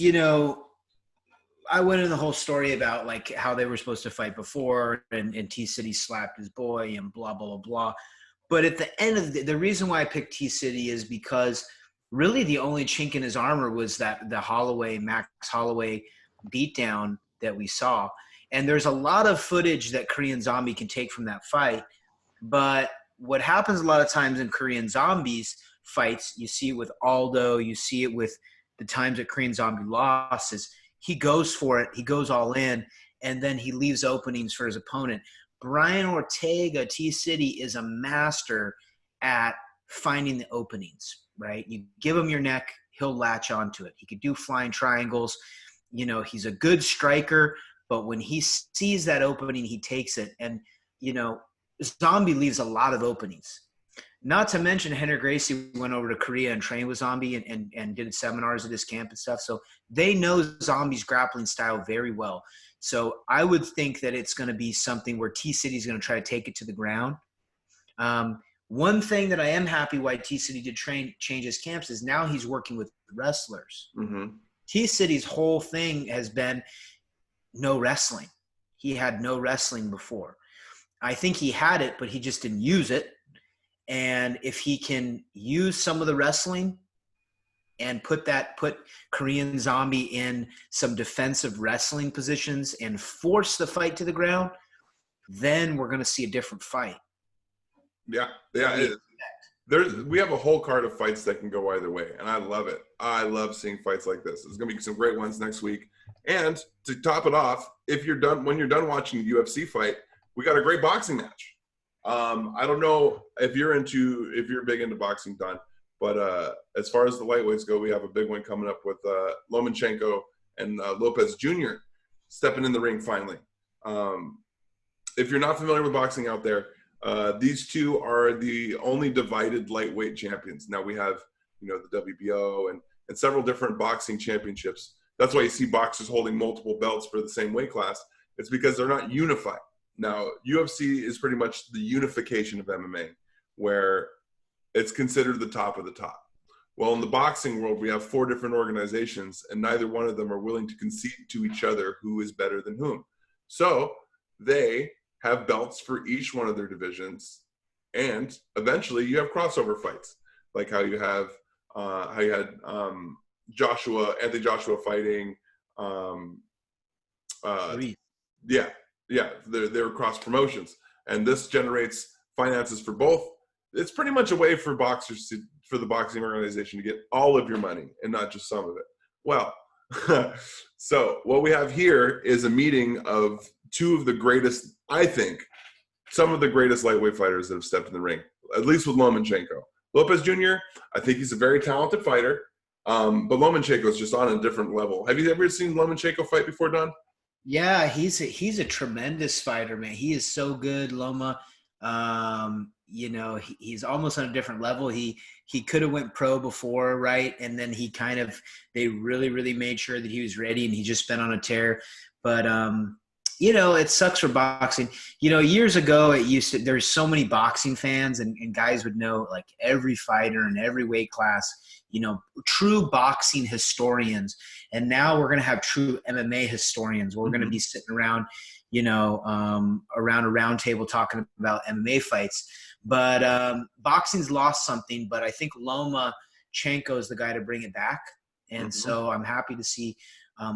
I went into the whole story about like how they were supposed to fight before, and T-City slapped his boy and blah blah blah blah. But at the end of the reason why I picked T-City is because really the only chink in his armor was the Max Holloway beatdown that we saw. And there's a lot of footage that Korean Zombie can take from that fight. But what happens a lot of times in Korean Zombies fights, you see it with Aldo, you see it with the times that Korean Zombie lost, is he goes for it, he goes all in, and then he leaves openings for his opponent. Brian Ortega, T-City, is a master at finding the openings, right? You give him your neck, he'll latch onto it. He could do flying triangles. He's a good striker, but when he sees that opening, he takes it. And, Zombie leaves a lot of openings. Not to mention Henry Gracie went over to Korea and trained with Zombie and did seminars at his camp and stuff. So they know Zombie's grappling style very well. So I would think that it's going to be something where T-City is going to try to take it to the ground. One thing that I am happy why T-City did change his camps is now he's working with wrestlers. Mm-hmm. T-City's whole thing has been no wrestling. He had no wrestling before. I think he had it, but he just didn't use it. And if he can use some of the wrestling and put Korean Zombie in some defensive wrestling positions and force the fight to the ground, then we're going to see a different fight. Yeah. We have a whole card of fights that can go either way, and I love it. I love seeing fights like this. There's going to be some great ones next week. And to top it off, when you're done watching a UFC fight, we got a great boxing match. I don't know if you're big into boxing, Don, but as far as the lightweights go, we have a big one coming up with Lomachenko and Lopez Jr. stepping in the ring finally. If you're not familiar with boxing out there, these two are the only divided lightweight champions. Now we have, the WBO and several different boxing championships. That's why you see boxers holding multiple belts for the same weight class. It's because they're not unified. Now, UFC is pretty much the unification of MMA, where it's considered the top of the top. Well, in the boxing world, we have 4 different organizations, and neither one of them are willing to concede to each other who is better than whom. So they have belts for each one of their divisions, and eventually you have crossover fights, like how you had Anthony Joshua fighting. Yeah, they're cross promotions, and this generates finances for both. It's pretty much a way for for the boxing organization to get all of your money and not just some of it. Well, so what we have here is a meeting of 2 of the greatest, I think, some of the greatest lightweight fighters that have stepped in the ring, at least with Lomachenko. Lopez Jr., I think he's a very talented fighter, but Lomachenko is just on a different level. Have you ever seen Lomachenko fight before, Don? Yeah, he's a tremendous fighter, man. He is so good, Loma. He's almost on a different level. He could have went pro before, right? And then they really, really made sure that he was ready, and he just been on a tear. But it sucks for boxing. Years ago there's so many boxing fans and guys would know like every fighter in every weight class, true boxing historians. And now we're going to have true MMA historians. We're going to be sitting around, around a round table talking about MMA fights. But boxing's lost something, but I think Lomachenko is the guy to bring it back. And so I'm happy to see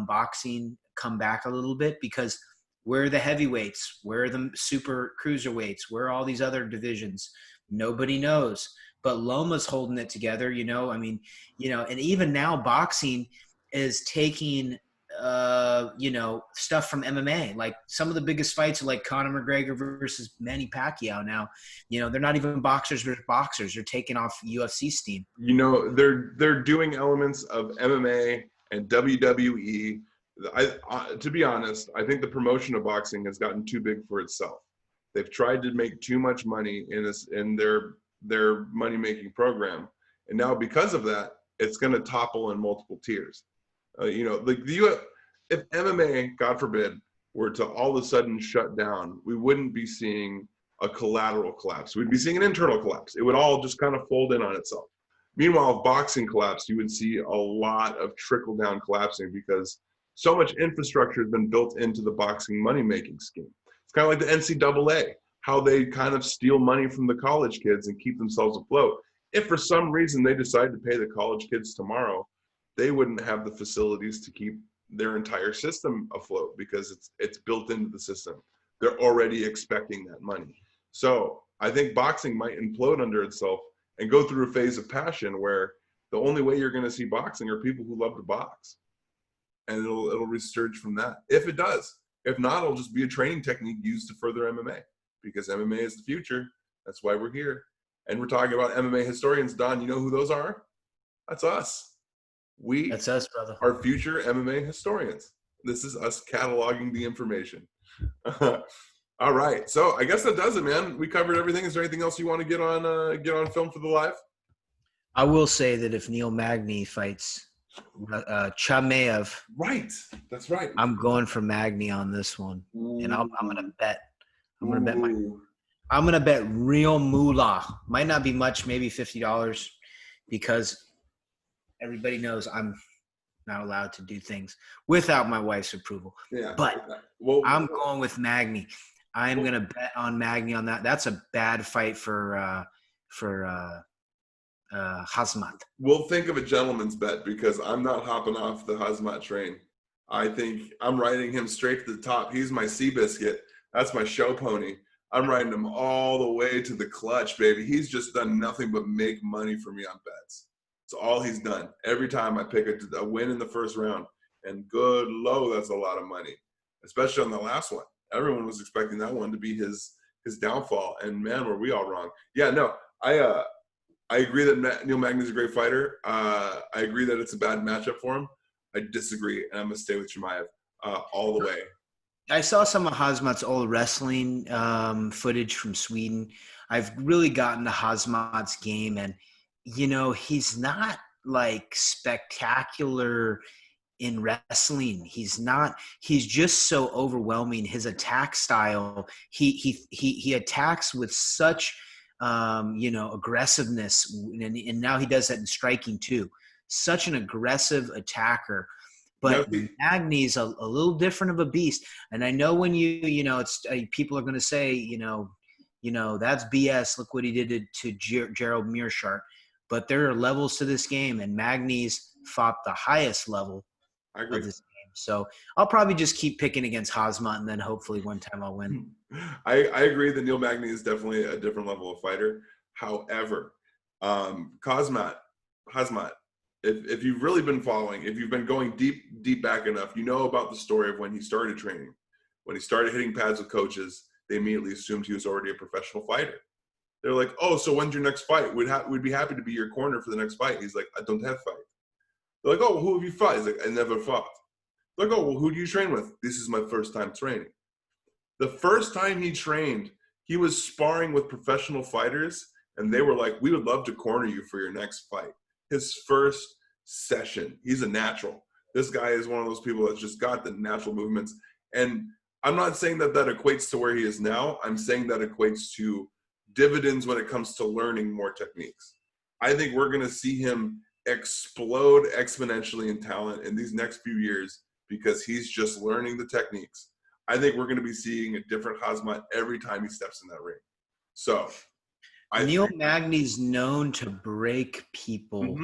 boxing come back a little bit, because where are the heavyweights? Where are the super cruiserweights? Where are all these other divisions? Nobody knows. But Loma's holding it together, and even now boxing is taking, stuff from MMA. Like some of the biggest fights are like Conor McGregor versus Manny Pacquiao now. They're not even boxers versus boxers. They're taking off UFC steam. They're doing elements of MMA and WWE. To be honest, I think the promotion of boxing has gotten too big for itself. They've tried to make too much money in their money-making program, and now because of that, it's going to topple in multiple tiers. If MMA, God forbid, were to all of a sudden shut down, we wouldn't be seeing a collateral collapse. We'd be seeing an internal collapse. It would all just kind of fold in on itself. Meanwhile, if boxing collapsed, you would see a lot of trickle-down collapsing, because so much infrastructure has been built into the boxing money-making scheme. It's kind of like the NCAA, how they kind of steal money from the college kids and keep themselves afloat. If for some reason they decide to pay the college kids tomorrow, they wouldn't have the facilities to keep their entire system afloat, because it's built into the system. They're already expecting that money. So I think boxing might implode under itself and go through a phase of passion where the only way you're going to see boxing are people who love to box. And it'll resurge from that, if it does. If not, it'll just be a training technique used to further MMA, because MMA is the future. That's why we're here. And we're talking about MMA historians. Don, you know who those are? That's us. That's us, brother. Are future MMA historians. This is us cataloging the information. All right. So I guess that does it, man. We covered everything. Is there anything else you want to get on film for the live? I will say that if Neil Magny fights Chimaev, right, that's right, I'm going for Magny on this one. Ooh. And I'm gonna bet real moolah. Might not be much, maybe $50, because everybody knows I'm not allowed to do things without my wife's approval. Yeah, but I'm going with Magny. I am gonna bet on Magny on that. That's a bad fight for Hazmat. We'll think of a gentleman's bet, because I'm not hopping off the Hazmat train. I think I'm riding him straight to the top. He's my Seabiscuit. That's my show pony. I'm riding him all the way to the clutch, baby. He's just done nothing but make money for me on bets. It's all he's done. Every time I pick a win in the first round, and good low, that's a lot of money, especially on the last one. Everyone was expecting that one to be his downfall, and man, were we all wrong. Yeah, no, I agree that Neil Magny is a great fighter. I agree that it's a bad matchup for him. I disagree, and I'm going to stay with Chimaev all the way. I saw some of Hazmat's old wrestling footage from Sweden. I've really gotten to Hazmat's game, and, he's not, like, spectacular in wrestling. He's just so overwhelming. His attack style, he attacks with such aggressiveness, and now he does that in striking too. Such an aggressive attacker. But Magny's a little different of a beast. And I know when it's people are going to say, that's BS. Look what he did to Gerald Mearshart. But there are levels to this game, and Magny's fought the highest level of this game. So I'll probably just keep picking against Hazmat, and then hopefully one time I'll win. I agree that Neil Magny is definitely a different level of fighter. However, Hazmat, if you've really been following, if you've been going deep back enough, you know about the story of when he started training. When he started hitting pads with coaches, they immediately assumed he was already a professional fighter. They're like, oh, so when's your next fight? We'd be happy to be your corner for the next fight. He's like, I don't have fight. They're like, oh, well, who have you fought? He's like, I never fought. They're like, oh, well, who do you train with? This is my first time training. The first time he trained, he was sparring with professional fighters, and they were like, we would love to corner you for your next fight. His first session, he's a natural. This guy is one of those people that's just got the natural movements. And I'm not saying that equates to where he is now. I'm saying that equates to dividends when it comes to learning more techniques. I think we're going to see him explode exponentially in talent in these next few years because he's just learning the techniques. I think we're going to be seeing a different Hazmat every time he steps in that ring. So Neil Magny's known to break people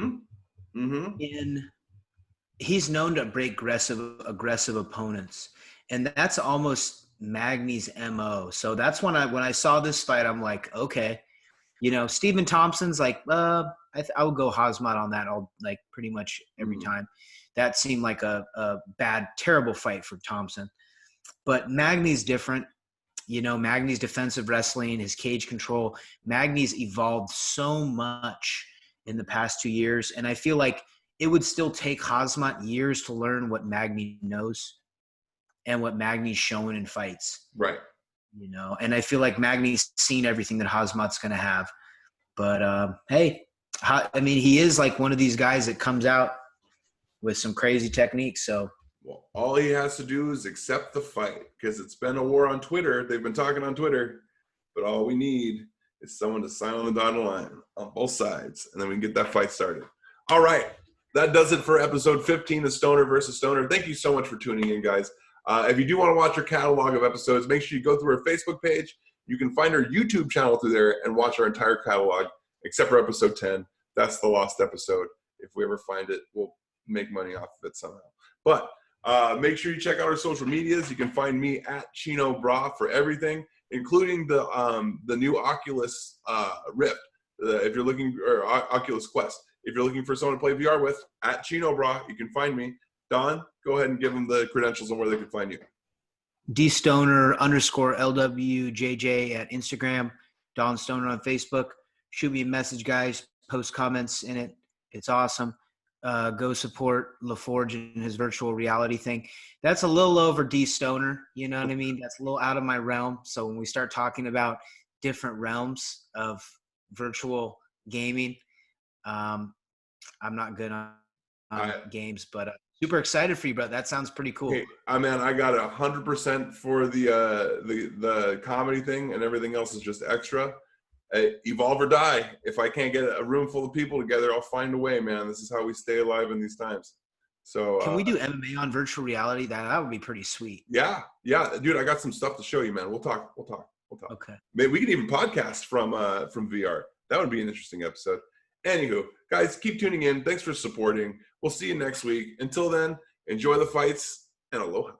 he's known to break aggressive opponents. And that's almost Magny's MO. So that's when I saw this fight, I'm like, okay, Stephen Thompson's like, I would go Hazmat on that all like pretty much every time. That seemed like a bad, terrible fight for Thompson. But Magny's different. Magny's defensive wrestling, his cage control. Magny's evolved so much in the past 2 years. And I feel like it would still take Hazmat years to learn what Magny knows and what Magny's showing in fights. Right. And I feel like Magny's seen everything that Hazmat's going to have. But, hey, he is like one of these guys that comes out with some crazy techniques. So, well, all he has to do is accept the fight because it's been a war on Twitter. They've been talking on Twitter. But all we need is someone to sign on the dotted line on both sides, and then we can get that fight started. All right. That does it for episode 15 of Stoner versus Stoner. Thank you so much for tuning in, guys. If you do want to watch our catalog of episodes, make sure you go through our Facebook page. You can find our YouTube channel through there and watch our entire catalog, except for episode 10. That's the lost episode. If we ever find it, we'll make money off of it somehow. But make sure you check out our social medias. You can find me at Chino Bra for everything, including the new Oculus Rift. If you're looking, or Oculus Quest. If you're looking for someone to play VR with, at Chino Bra, you can find me. Don, go ahead and give them the credentials on where they can find you. DStoner_LWJJ at Instagram, Don Stoner on Facebook. Shoot me a message, guys. Post comments in it. It's awesome. Go support LaForge and his virtual reality thing. That's a little over D Stoner. You know what I mean? That's a little out of my realm. So when we start talking about different realms of virtual gaming, I'm not good on games, but super excited for you, bro. That sounds pretty cool. Hey, man, I got 100% for the comedy thing, and everything else is just extra. Evolve or die. If I can't get a room full of people together, I'll find a way, man. This is how we stay alive in these times. So can we do MMA on virtual reality? That would be pretty sweet. Yeah, dude. I got some stuff to show you, man. We'll talk. Okay. Maybe we can even podcast from VR. That would be an interesting episode. Anywho, guys, keep tuning in. Thanks for supporting. We'll see you next week. Until then, enjoy the fights and aloha.